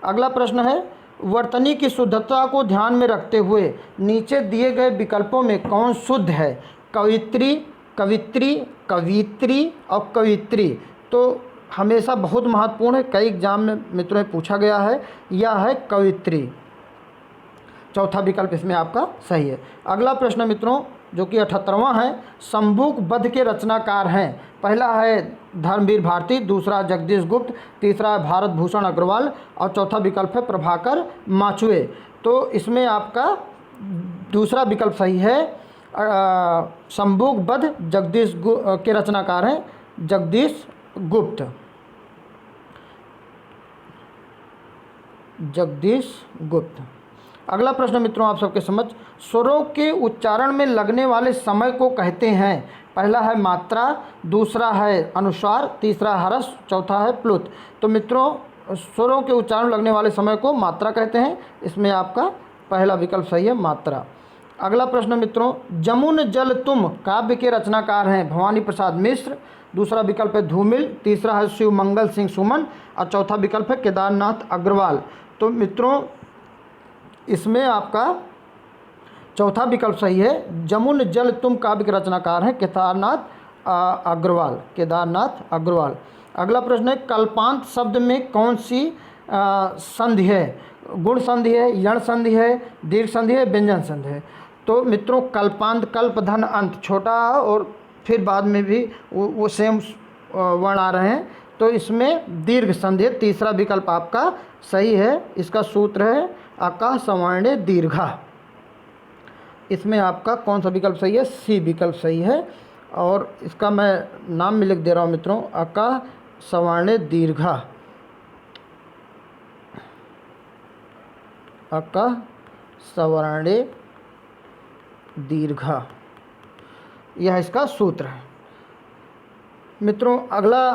अगला प्रश्न है, वर्तनी की शुद्धता को ध्यान में रखते हुए नीचे दिए गए विकल्पों में कौन शुद्ध है? कवित्री, कवित्री, कवित्री और कवित्री। तो हमेशा बहुत महत्वपूर्ण है, कई एग्जाम में मित्रों में पूछा गया है, यह है कवित्री। चौथा विकल्प इसमें आपका सही है। अगला प्रश्न मित्रों जो कि 78वां है, शंभुक वध के रचनाकार हैं? पहला है धर्मवीर भारती, दूसरा जगदीश गुप्त, तीसरा भारत भूषण अग्रवाल और चौथा विकल्प है प्रभाकर माचुए। तो इसमें आपका दूसरा विकल्प सही है, शंभुक वध जगदीश के रचनाकार हैं जगदीश गुप्त। जगदीश गुप्त। अगला प्रश्न मित्रों आप सबके समझ, स्वरों के उच्चारण में लगने वाले समय को कहते हैं। पहला है मात्रा, दूसरा है अनुस्वार, तीसरा हरस, चौथा है प्लुत। तो मित्रों स्वरों के उच्चारण में लगने वाले समय को मात्रा कहते हैं। इसमें आपका पहला विकल्प सही है, मात्रा। अगला प्रश्न मित्रों, जमुन जल तुम काव्य के रचनाकार हैं। भवानी प्रसाद मिश्र, दूसरा विकल्प है धूमिल, तीसरा है शिव मंगल सिंह सुमन और चौथा विकल्प है केदारनाथ अग्रवाल। तो मित्रों इसमें आपका चौथा विकल्प सही है, जमुन जल तुम काव्य के रचनाकार हैं केदारनाथ अग्रवाल, केदारनाथ अग्रवाल। अगला प्रश्न है, कल्पांत शब्द में कौन सी संधि है? गुण संधि है, यण संधि है, दीर्घ संधि है, व्यंजन संधि है। तो मित्रों कल्पांत, कल्प धन अंत छोटा और फिर बाद में भी वो सेम वर्ण आ रहे हैं, तो इसमें दीर्घ संधि है। तीसरा विकल्प आपका सही है। इसका सूत्र है अका सवर्णे दीर्घा। इसमें आपका कौन सा विकल्प सही है? सी विकल्प सही है। और इसका मैं नाम में लिख दे रहा हूँ मित्रों, अका सवर्णे दीर्घा, अका सवर्णे दीर्घा, यह इसका सूत्र है। मित्रों अगला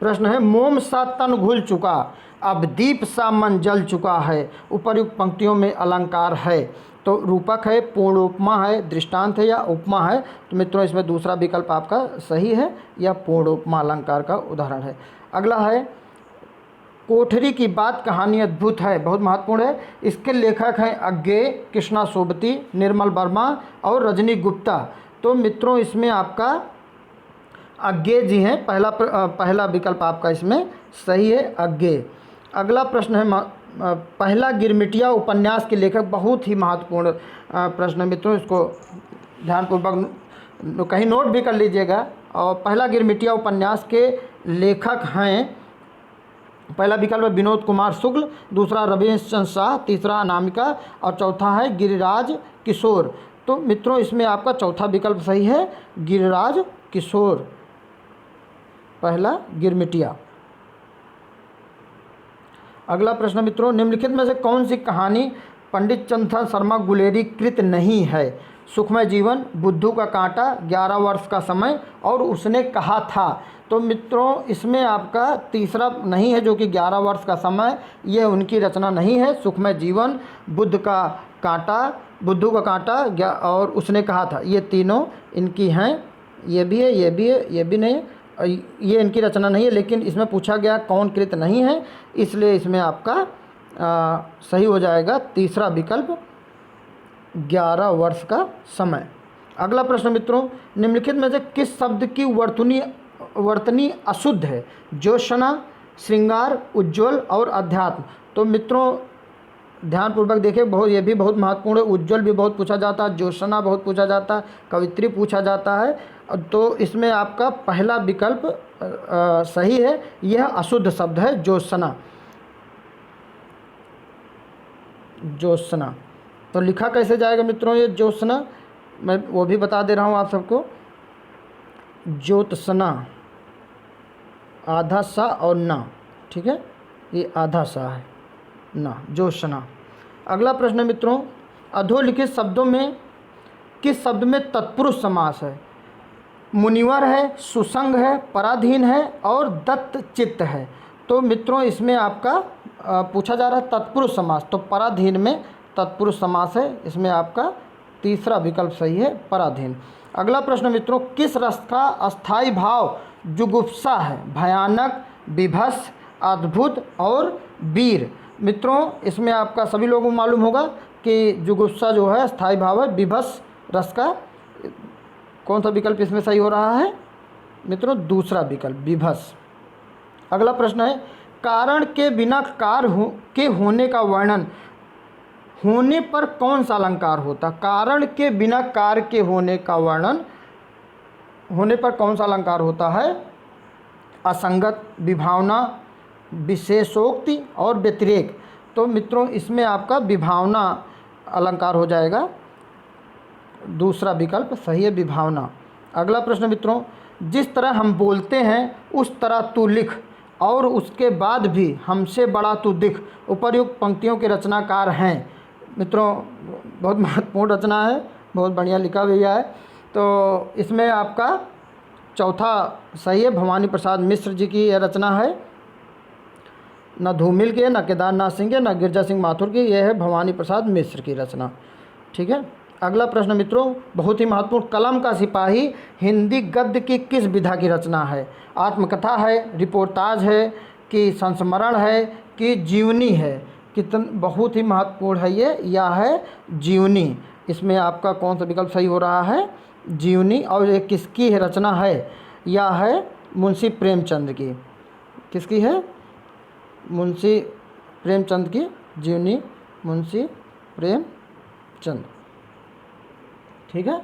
प्रश्न है, मोम सा तन घुल चुका, अब दीप सा मन जल चुका है, उपर्युक्त पंक्तियों में अलंकार है। तो रूपक है, पूर्ण उपमा है, दृष्टांत है या उपमा है। तो मित्रों इसमें दूसरा विकल्प आपका सही है, यह पूर्ण उपमा अलंकार का उदाहरण है। अगला है, कोठरी की बात कहानी अद्भुत है, बहुत महत्वपूर्ण है। इसके लेखक हैं अज्ञेय, कृष्णा सोबती, निर्मल वर्मा और रजनी गुप्ता। तो मित्रों इसमें आपका अज्ञेय जी हैं, पहला विकल्प आपका इसमें सही है, अज्ञेय। अगला प्रश्न है, पहला गिरमिटिया उपन्यास के लेखक, बहुत ही महत्वपूर्ण प्रश्न है मित्रों, इसको ध्यानपूर्वक कहीं नोट भी कर लीजिएगा। और पहला गिरमिटिया उपन्यास के लेखक हैं, पहला विकल्प है विनोद कुमार शुक्ल, दूसरा रविंद्र चंद्र शाह, तीसरा अनामिका और चौथा है गिरिराज किशोर। तो मित्रों इसमें आपका चौथा विकल्प सही है, गिरिराज किशोर, पहला गिरमिटिया। अगला प्रश्न मित्रों, निम्नलिखित में से कौन सी कहानी पंडित चंद्र शर्मा गुलेरी कृत नहीं है? सुखमय जीवन, बुद्धू का कांटा, 11 वर्ष का समय और उसने कहा था। तो मित्रों इसमें आपका तीसरा नहीं है, जो कि 11 वर्ष का समय, यह उनकी रचना नहीं है। सुखमय जीवन, बुद्धू का कांटा और उसने कहा था, ये तीनों इनकी हैं। ये भी है, ये भी है, ये भी नहीं, ये इनकी रचना नहीं है। लेकिन इसमें पूछा गया कौन कृत नहीं है, इसलिए इसमें आपका सही हो जाएगा तीसरा विकल्प, 11 वर्ष का समय। अगला प्रश्न मित्रों, निम्नलिखित में से किस शब्द की वर्तनी अशुद्ध है? ज्योत्सना, श्रृंगार, उज्ज्वल और अध्यात्म। तो मित्रों ध्यानपूर्वक देखिए, ये भी बहुत महत्वपूर्ण है। उज्ज्वल भी बहुत पूछा जाता है, ज्योत्सना बहुत पूछा जाता है, कवित्री पूछा जाता है। तो इसमें आपका पहला विकल्प सही है, यह अशुद्ध शब्द है ज्योत्सना, ज्योत्सना। तो लिखा कैसे जाएगा मित्रों ये ज्योत्सना, मैं वो भी बता दे रहा हूँ आप सबको। ज्योत्सना, आधा सा और ना, ठीक है, ये आधा सा है ना, ज्योत्सना। अगला प्रश्न मित्रों, अधोलिखित शब्दों में किस शब्द में तत्पुरुष समास है? मुनिवर है, सुसंग है, पराधीन है और दत्त चित्त है। तो मित्रों इसमें आपका पूछा जा रहा है तत्पुरुष समास, तो पराधीन में तत्पुरुष समास है। इसमें आपका तीसरा विकल्प सही है, पराधीन। अगला प्रश्न मित्रों, किस रस का अस्थाई भाव जुगुप्सा है? भयानक, विभत्स, अद्भुत और वीर। मित्रों इसमें आपका सभी लोगों को मालूम होगा कि जुगुप्सा जो है स्थायी भाव है, विभत्स रस का कौन सा विकल्प इसमें सही हो रहा है मित्रों? दूसरा विकल्प, विभत्स। अगला प्रश्न है, कारण के बिना के होने का वर्णन होने पर कौन सा अलंकार होता? कारण के बिना कार्य के होने का वर्णन होने पर कौन सा अलंकार होता है? असंगत, विभावना, विशेषोक्ति और व्यतिरेक। तो मित्रों इसमें आपका विभावना अलंकार हो जाएगा, दूसरा विकल्प सही है, विभावना। अगला प्रश्न मित्रों, जिस तरह हम बोलते हैं उस तरह तू लिख, और उसके बाद भी हमसे बड़ा तू दिख। उपर्युक्त पंक्तियों के रचनाकार हैं। मित्रों बहुत महत्वपूर्ण रचना है, बहुत बढ़िया लिखा गया है। तो इसमें आपका चौथा सही है, भवानी प्रसाद मिश्र जी की यह रचना है। न धूमिल की है, न केदारनाथ सिंह की, न गिरजा सिंह माथुर की, यह है भवानी प्रसाद मिश्र की रचना। ठीक है। अगला प्रश्न मित्रों बहुत ही महत्वपूर्ण, कलम का सिपाही हिंदी गद्य की किस विधा की रचना है? आत्मकथा है, रिपोर्टाज है, कि संस्मरण है, कि जीवनी है? बहुत ही महत्वपूर्ण है ये, या है जीवनी। इसमें आपका कौन सा विकल्प सही हो रहा है? जीवनी। और ये किसकी है रचना है? या है मुंशी प्रेमचंद की। किसकी है? मुंशी प्रेमचंद की जीवनी, मुंशी प्रेमचंद। ठीक है।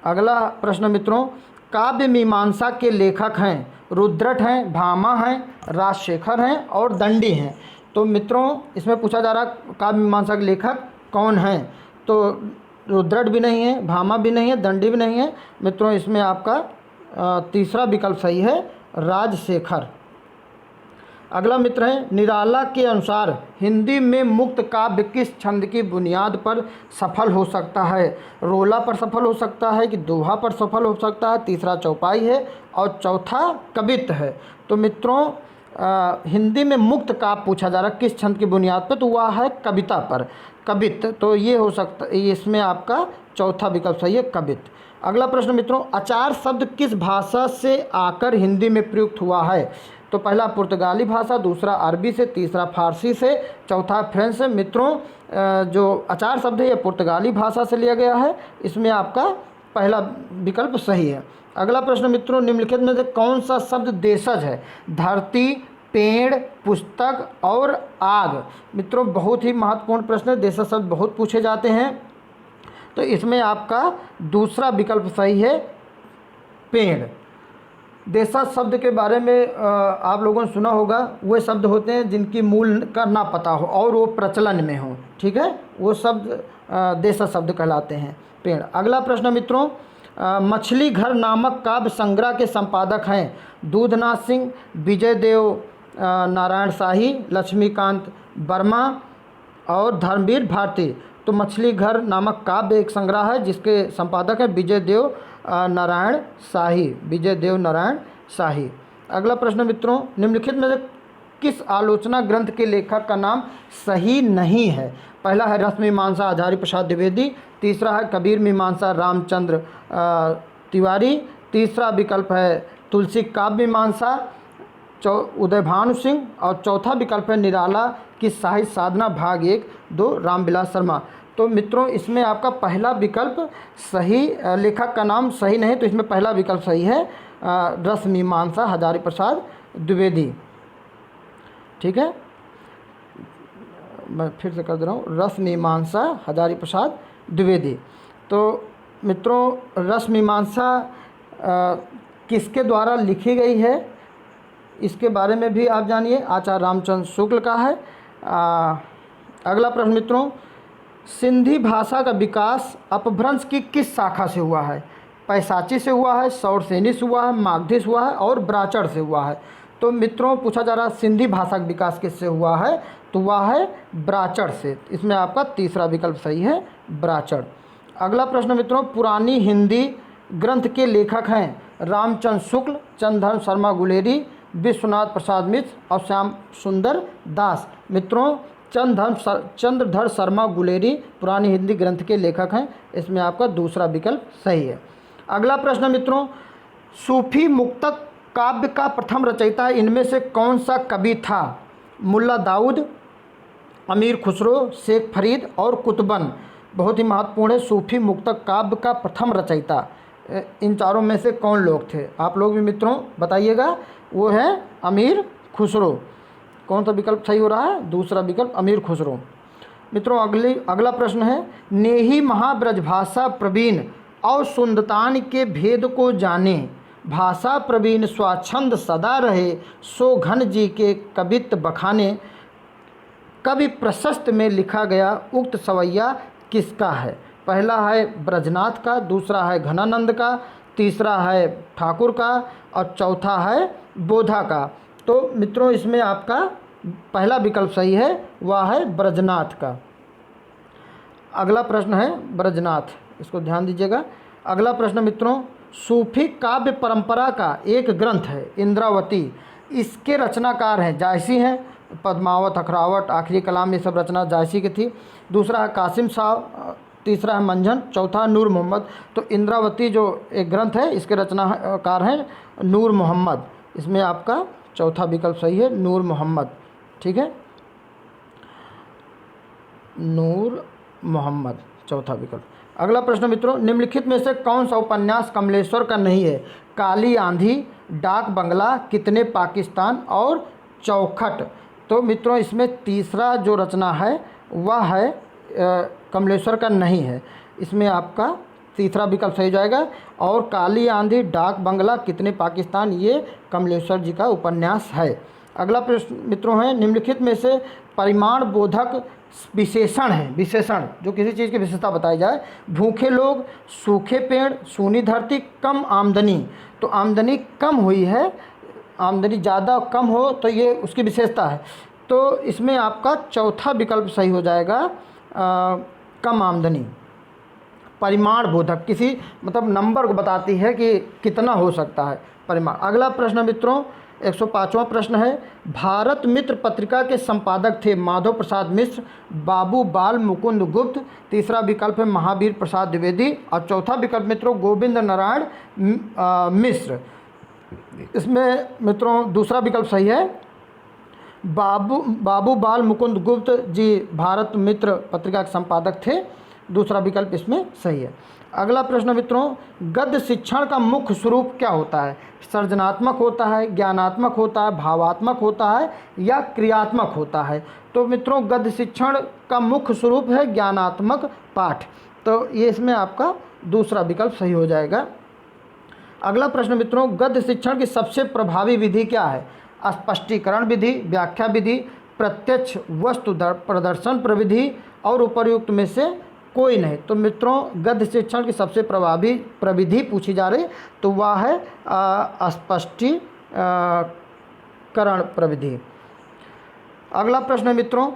अगला प्रश्न मित्रों, काव्य मीमांसा के लेखक हैं, रुद्रट हैं, भामा हैं, राजशेखर हैं और दंडी हैं। तो मित्रों इसमें पूछा जा रहा काव्य मीमांसा के लेखक कौन हैं? तो रुद्रट भी नहीं है, भामा भी नहीं है, दंडी भी नहीं है। मित्रों इसमें आपका तीसरा विकल्प सही है, राजशेखर। अगला मित्र है, निराला के अनुसार हिंदी में मुक्त काव्य किस छंद की बुनियाद पर सफल हो सकता है? रोला पर सफल हो सकता है, कि दोहा पर सफल हो सकता है, तीसरा चौपाई है और चौथा कवित्त है। तो मित्रों हिंदी में मुक्त काव्य पूछा जा रहा है किस छंद की बुनियाद पर? तो वह है कविता पर, कवित्त। तो ये हो सकता है, इसमें आपका चौथा विकल्प सही है, कवित्त। अगला प्रश्न मित्रों, अचार शब्द किस भाषा से आकर हिंदी में प्रयुक्त हुआ है? तो पहला पुर्तगाली भाषा, दूसरा अरबी से, तीसरा फारसी से, चौथा फ्रेंच से। मित्रों जो अचार शब्द है ये पुर्तगाली भाषा से लिया गया है। इसमें आपका पहला विकल्प सही है। अगला प्रश्न मित्रों, निम्नलिखित में से कौन सा शब्द देशज है? धरती, पेड़, पुस्तक और आग। मित्रों बहुत ही महत्वपूर्ण प्रश्न है, देशज शब्द बहुत पूछे जाते हैं। तो इसमें आपका दूसरा विकल्प सही है, पेड़। देशज शब्द के बारे में आप लोगों ने सुना होगा, वे शब्द होते हैं जिनकी मूल का ना पता हो और वो प्रचलन में हो। ठीक है, वो शब्द देशज शब्द कहलाते हैं, पेड़। अगला प्रश्न मित्रों, मछली घर नामक काव्य संग्रह के संपादक हैं दूधनाथ सिंह, विजय देव नारायण शाही, लक्ष्मीकांत वर्मा और धर्मवीर भारती। तो मछली घर नामक काव्य एक संग्रह है जिसके संपादक है विजय देव नारायण शाही, विजय देव नारायण शाही। अगला प्रश्न मित्रों, निम्नलिखित में से किस आलोचना ग्रंथ के लेखक का नाम सही नहीं है? पहला है रस मीमांसा आचार्य प्रसाद द्विवेदी, तीसरा है कबीर मीमांसा रामचंद्र तिवारी, तीसरा विकल्प है तुलसी काव्य मीमांसा उदयभानु सिंह और चौथा विकल्प है निराला की साहित्य साधना भाग 1-2 रामविलास शर्मा। तो मित्रों इसमें आपका पहला विकल्प सही, लेखक का नाम सही नहीं, तो इसमें पहला विकल्प सही है रस मीमांसा हजारी प्रसाद द्विवेदी। ठीक है, मैं फिर से कर दे रहा हूँ, रस मीमांसा हजारी प्रसाद द्विवेदी। तो मित्रों रस मीमांसा किसके द्वारा लिखी गई है इसके बारे में भी आप जानिए, आचार्य रामचंद्र शुक्ल का है। अगला प्रश्न मित्रों, सिंधी भाषा का विकास अपभ्रंश की किस शाखा से हुआ है? पैसाची से हुआ है, सौरसेनी से हुआ है, मागधी से हुआ है और ब्राचड़ से हुआ है। तो मित्रों पूछा जा रहा है सिंधी भाषा का विकास किससे हुआ है? तो वह है ब्राचड़ से। इसमें आपका तीसरा विकल्प सही है, ब्राचड़। अगला प्रश्न मित्रों, पुरानी हिंदी ग्रंथ के लेखक हैं रामचंद्र शुक्ल, चंद्रधर शर्मा विश्वनाथ प्रसाद मिश्र और श्याम सुंदर दास। मित्रों चंद्रधर शर्मा गुलेरी पुरानी हिंदी ग्रंथ के लेखक हैं। इसमें आपका दूसरा विकल्प सही है। अगला प्रश्न मित्रों, सूफी मुक्तक काव्य का प्रथम रचयिता इनमें से कौन सा कवि था? मुल्ला दाऊद, अमीर खुसरो, शेख फरीद और कुतुबन। बहुत ही महत्वपूर्ण है, सूफी मुक्तक काव्य का प्रथम रचयिता इन चारों में से कौन लोग थे? आप लोग भी मित्रों बताइएगा। वो है अमीर खुसरो। कौन सा विकल्प सही हो रहा है? दूसरा विकल्प अमीर खुसरो। मित्रों अगला प्रश्न है, नेही महाब्रजभाषा प्रवीण और सुंदतान के भेद को जाने, भाषा प्रवीण स्वाच्छंद सदा रहे, सो घन जी के कवित्त बखाने। कवि प्रशस्त में लिखा गया उक्त सवैया किसका है? पहला है ब्रजनाथ का, दूसरा है घनानंद का, तीसरा है ठाकुर का और चौथा है बोधा का। तो मित्रों इसमें आपका पहला विकल्प सही है, वह है ब्रजनाथ का। अगला प्रश्न है ब्रजनाथ, इसको ध्यान दीजिएगा। अगला प्रश्न मित्रों, सूफी काव्य परंपरा का एक ग्रंथ है इंद्रावती, इसके रचनाकार हैं जायसी हैं, पद्मावत, अखरावट, आखिरी कलाम, ये सब रचना जायसी की थी। दूसरा है कासिम साहब, तीसरा है मंझन, चौथा नूर मोहम्मद। तो इंद्रावती जो एक ग्रंथ है इसके रचनाकार हैं नूर मोहम्मद। इसमें आपका चौथा विकल्प सही है, नूर मोहम्मद। ठीक है, नूर मोहम्मद चौथा विकल्प। अगला प्रश्न मित्रों, निम्नलिखित में से कौन सा उपन्यास कमलेश्वर का नहीं है? काली आंधी, डाक बंगला, कितने पाकिस्तान और चौखट। तो मित्रों इसमें तीसरा जो रचना है वह है कमलेश्वर का नहीं है। इसमें आपका तीसरा विकल्प सही जाएगा। और काली आंधी, डाक बंगला, कितने पाकिस्तान, ये कमलेश्वर जी का उपन्यास है। अगला प्रश्न मित्रों है, निम्नलिखित में से परिमाण बोधक विशेषण है, विशेषण जो किसी चीज़ की विशेषता बताई जाए। भूखे लोग, सूखे पेड़, सूनी धरती, कम आमदनी। तो आमदनी कम हुई है, आमदनी ज़्यादा कम हो तो ये उसकी विशेषता है। तो इसमें आपका चौथा विकल्प सही हो जाएगा, कम आमदनी। परिमाण बोधक किसी मतलब नंबर को बताती है कि कितना हो सकता है परिमाण। अगला प्रश्न मित्रों 105वां प्रश्न है, भारत मित्र पत्रिका के संपादक थे माधव प्रसाद मिश्र, बाबू बाल मुकुंद गुप्त। तीसरा विकल्प है महावीर प्रसाद द्विवेदी और चौथा विकल्प मित्रों गोविंद नारायण मिश्र। इसमें मित्रों दूसरा विकल्प सही है, बाबू बाल मुकुंद गुप्त जी भारत मित्र पत्रिका के संपादक थे। दूसरा विकल्प इसमें सही है। अगला प्रश्न मित्रों, गद्य शिक्षण का मुख्य स्वरूप क्या होता है? सृजनात्मक होता है, ज्ञानात्मक होता है, भावात्मक होता है या क्रियात्मक होता है? तो मित्रों गद्य शिक्षण का मुख्य स्वरूप है ज्ञानात्मक पाठ। तो ये इसमें आपका दूसरा विकल्प सही हो जाएगा। अगला प्रश्न मित्रों, गद्य शिक्षण की सबसे प्रभावी विधि क्या है? स्पष्टीकरण विधि, व्याख्या विधि, प्रत्यक्ष वस्तु प्रदर्शन प्रविधि और उपर्युक्त में से कोई नहीं। तो मित्रों गद्य शिक्षण की सबसे प्रभावी प्रविधि पूछी जा रही तो वह है स्पष्टीकरण प्रविधि। अगला प्रश्न मित्रों,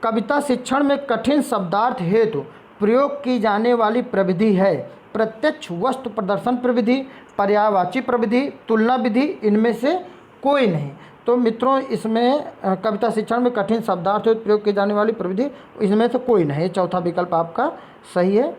कविता शिक्षण में कठिन शब्दार्थ हेतु प्रयोग की जाने वाली प्रविधि है प्रत्यक्ष वस्तु प्रदर्शन प्रविधि, पर्यायवाची प्रविधि, तुलना विधि, इनमें से कोई नहीं। तो मित्रों इसमें कविता शिक्षण में कठिन शब्दार्थ हेतु प्रयोग की जाने वाली प्रविधि, इसमें से कोई नहीं। चौथा विकल्प आपका सही है,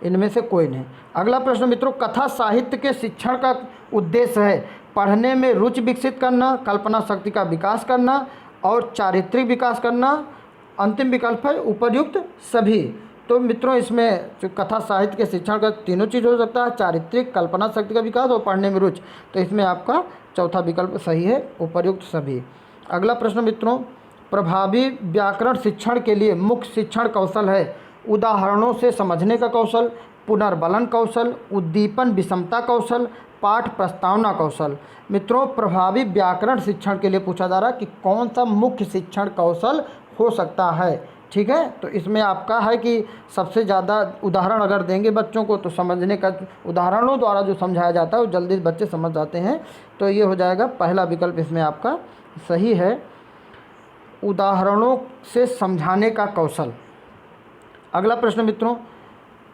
इनमें से कोई नहीं। अगला प्रश्न मित्रों, कथा साहित्य के शिक्षण का उद्देश्य है पढ़ने में रुचि विकसित करना, कल्पना शक्ति का विकास करना और चारित्रिक विकास करना। अंतिम विकल्प है उपर्युक्त सभी। तो मित्रों इसमें जो कथा साहित्य के शिक्षण का तीनों चीज़ हो सकता है, चारित्रिक, कल्पना शक्ति का विकास और पढ़ने में रुचि। तो इसमें आपका चौथा विकल्प सही है, उपर्युक्त सभी। अगला प्रश्न मित्रों, प्रभावी व्याकरण शिक्षण के लिए मुख्य शिक्षण कौशल है उदाहरणों से समझने का कौशल, पुनर्बलन कौशल, उद्दीपन विषमता कौशल, पाठ प्रस्तावना कौशल। मित्रों प्रभावी व्याकरण शिक्षण के लिए पूछा जा रहा है कि कौन सा मुख्य शिक्षण कौशल हो सकता है। ठीक है, तो इसमें आपका है कि सबसे ज़्यादा उदाहरण अगर देंगे बच्चों को तो समझने का, उदाहरणों द्वारा जो समझाया जाता है वो जल्दी बच्चे समझ जाते हैं। तो ये हो जाएगा पहला विकल्प इसमें आपका सही है, उदाहरणों से समझाने का कौशल। अगला प्रश्न मित्रों,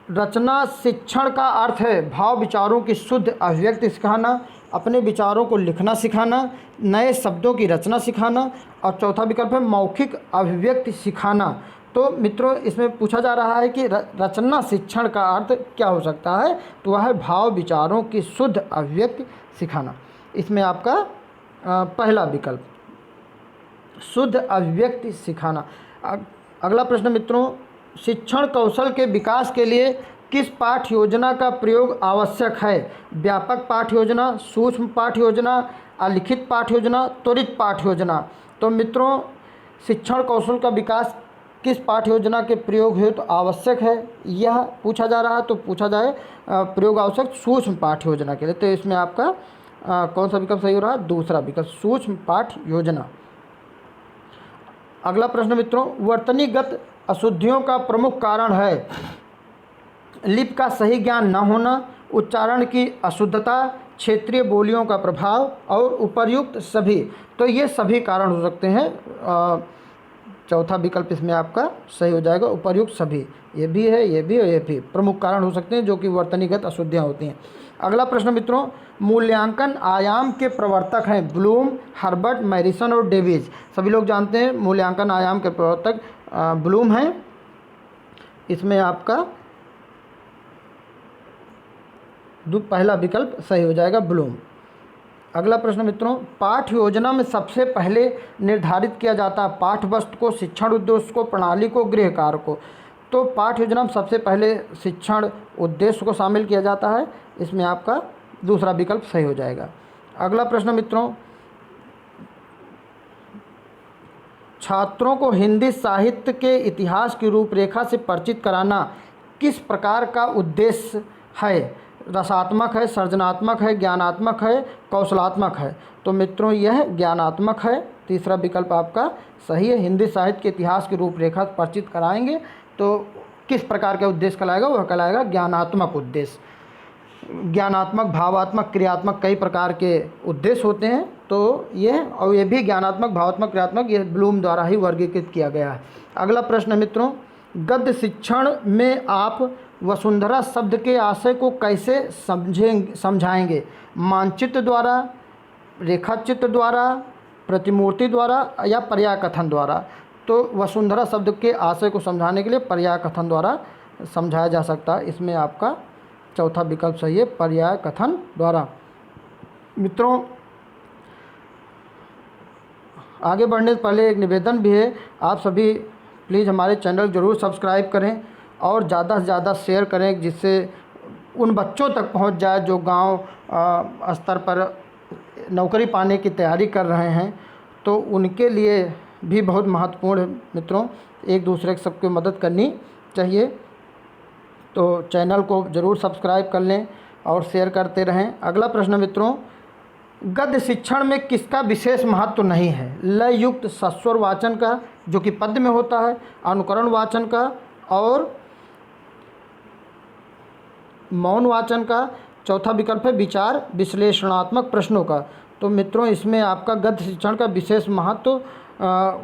रचना शिक्षण का अर्थ है भाव विचारों की शुद्ध अभिव्यक्ति सिखाना, अपने विचारों को लिखना सिखाना, नए शब्दों की रचना सिखाना और चौथा विकल्प है मौखिक अभिव्यक्ति सिखाना। तो मित्रों इसमें पूछा जा रहा है कि रचना शिक्षण का अर्थ क्या हो सकता है? तो वह है भाव विचारों की शुद्ध अभिव्यक्ति सिखाना। इसमें आपका पहला विकल्प शुद्ध अभिव्यक्ति सिखाना। अगला प्रश्न मित्रों, शिक्षण कौशल के विकास के लिए किस पाठ योजना का प्रयोग आवश्यक है? व्यापक पाठ योजना, सूक्ष्म पाठ योजना, अलिखित पाठ योजना, त्वरित पाठ योजना। तो मित्रों शिक्षण कौशल का विकास किस पाठ योजना के प्रयोग हेतु तो आवश्यक है यह पूछा जा रहा है। तो पूछा जाए प्रयोग आवश्यक सूक्ष्म पाठ योजना के लिए। तो इसमें आपका कौन सा विकल्प सही हो रहा है? दूसरा विकल्प सूक्ष्म पाठ योजना। अगला प्रश्न मित्रों, वर्तनीगत अशुद्धियों का प्रमुख कारण है लिपि का सही ज्ञान न होना, उच्चारण की अशुद्धता, क्षेत्रीय बोलियों का प्रभाव और उपर्युक्त सभी। तो ये सभी कारण हो सकते हैं। चौथा विकल्प इसमें आपका सही हो जाएगा, उपर्युक्त सभी। ये भी है, ये भी और ये भी प्रमुख कारण हो सकते हैं जो कि वर्तनीगत अशुद्धियाँ होती हैं। अगला प्रश्न मित्रों, मूल्यांकन आयाम के प्रवर्तक हैं ब्लूम, हर्बर्ट, मैरिसन और डेविस। सभी लोग जानते हैं मूल्यांकन आयाम के प्रवर्तक ब्लूम हैं। इसमें आपका पहला विकल्प सही हो जाएगा, ब्लूम। अगला प्रश्न मित्रों, पाठ योजना में सबसे पहले निर्धारित किया जाता है पाठ वस्तु को, शिक्षण उद्देश्य को, प्रणाली को, गृह कार्य को। तो पाठ योजना में सबसे पहले शिक्षण उद्देश्य को शामिल किया जाता है। इसमें आपका दूसरा विकल्प सही हो जाएगा। अगला प्रश्न मित्रों, छात्रों को हिंदी साहित्य के इतिहास की रूपरेखा से परिचित कराना किस प्रकार का उद्देश्य है? रसात्मक है, सृजनात्मक है, ज्ञानात्मक है, कौशलात्मक है। तो मित्रों यह ज्ञानात्मक है। तीसरा विकल्प आपका सही है। हिंदी साहित्य के इतिहास की रूपरेखा से परिचित कराएंगे तो किस प्रकार का उद्देश्य कहलाएगा? वह कहलाएगा ज्ञानात्मक उद्देश्य। ज्ञानात्मक, भावात्मक, क्रियात्मक कई प्रकार के उद्देश्य होते हैं। तो ये भी ज्ञानात्मक, भावात्मक, क्रियात्मक ये ब्लूम द्वारा ही वर्गीकृत किया गया है। अगला प्रश्न मित्रों, गद्य शिक्षण में आप वसुंधरा शब्द के आशय को कैसे समझाएंगे? मानचित्र द्वारा, रेखाचित्र द्वारा, प्रतिमूर्ति द्वारा या पर्याय कथन द्वारा? तो वसुंधरा शब्द के आशय को समझाने के लिए पर्याय कथन द्वारा समझाया जा सकता है। इसमें आपका चौथा विकल्प सही है, पर्याय कथन द्वारा। मित्रों आगे बढ़ने से पहले एक निवेदन भी है, आप सभी प्लीज़ हमारे चैनल ज़रूर सब्सक्राइब करें और ज़्यादा से ज़्यादा शेयर करें, जिससे उन बच्चों तक पहुंच जाए जो गांव स्तर पर नौकरी पाने की तैयारी कर रहे हैं। तो उनके लिए भी बहुत महत्वपूर्ण है मित्रों, एक दूसरे की सबकी मदद करनी चाहिए। तो चैनल को ज़रूर सब्सक्राइब कर लें और शेयर करते रहें। अगला प्रश्न मित्रों, गद्य शिक्षण में किसका विशेष महत्व नहीं है? लय युक्त सस्वर वाचन का, जो कि पद्य में होता है, अनुकरण वाचन का और मौन वाचन का। चौथा विकल्प है विचार विश्लेषणात्मक प्रश्नों का। तो मित्रों इसमें आपका गद्य शिक्षण का विशेष महत्व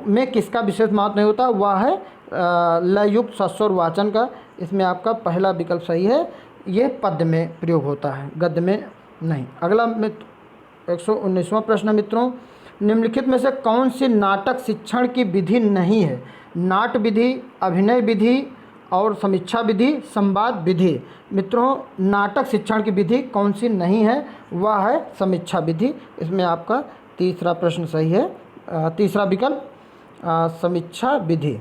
में किसका विशेष महत्व नहीं होता? वह है लय युक्त सस्वर वाचन का। इसमें आपका पहला विकल्प सही है, यह पद्य में प्रयोग होता है, गद्य में नहीं। अगला 119वां प्रश्न मित्रों, निम्नलिखित में से कौन सी नाटक शिक्षण की विधि नहीं है? नाट्य विधि, अभिनय विधि और समीक्षा विधि, संवाद विधि। मित्रों नाटक शिक्षण की विधि कौन सी नहीं है? वह है समीक्षा विधि। इसमें आपका तीसरा प्रश्न सही है, तीसरा विकल्प समीक्षा विधि।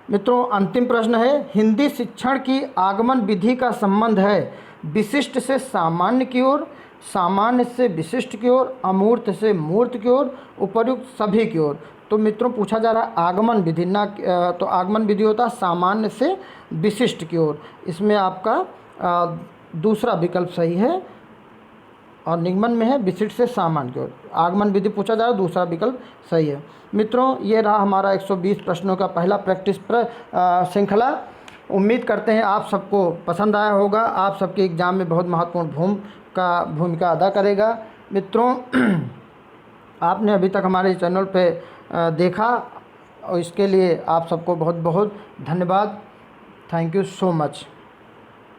मित्रों अंतिम प्रश्न है, हिंदी शिक्षण की आगमन विधि का संबंध है विशिष्ट से सामान्य की ओर, सामान्य से विशिष्ट की ओर, अमूर्त से मूर्त की ओर, उपर्युक्त सभी की ओर। तो मित्रों पूछा जा रहा है आगमन विधि, ना तो आगमन विधि होता है सामान्य से विशिष्ट की ओर। इसमें आपका दूसरा विकल्प सही है और निगमन में है विशिष्ट से सामान्य की ओर। आगमन विधि पूछा जा रहा है, दूसरा विकल्प सही है। मित्रों ये रहा हमारा 120 प्रश्नों का पहला प्रैक्टिस श्रृंखला। उम्मीद करते हैं आप सबको पसंद आया होगा, आप सबके एग्ज़ाम में बहुत महत्वपूर्ण भूमिका अदा करेगा। मित्रों आपने अभी तक हमारे चैनल पे देखा और इसके लिए आप सबको बहुत बहुत धन्यवाद। Thank you so much.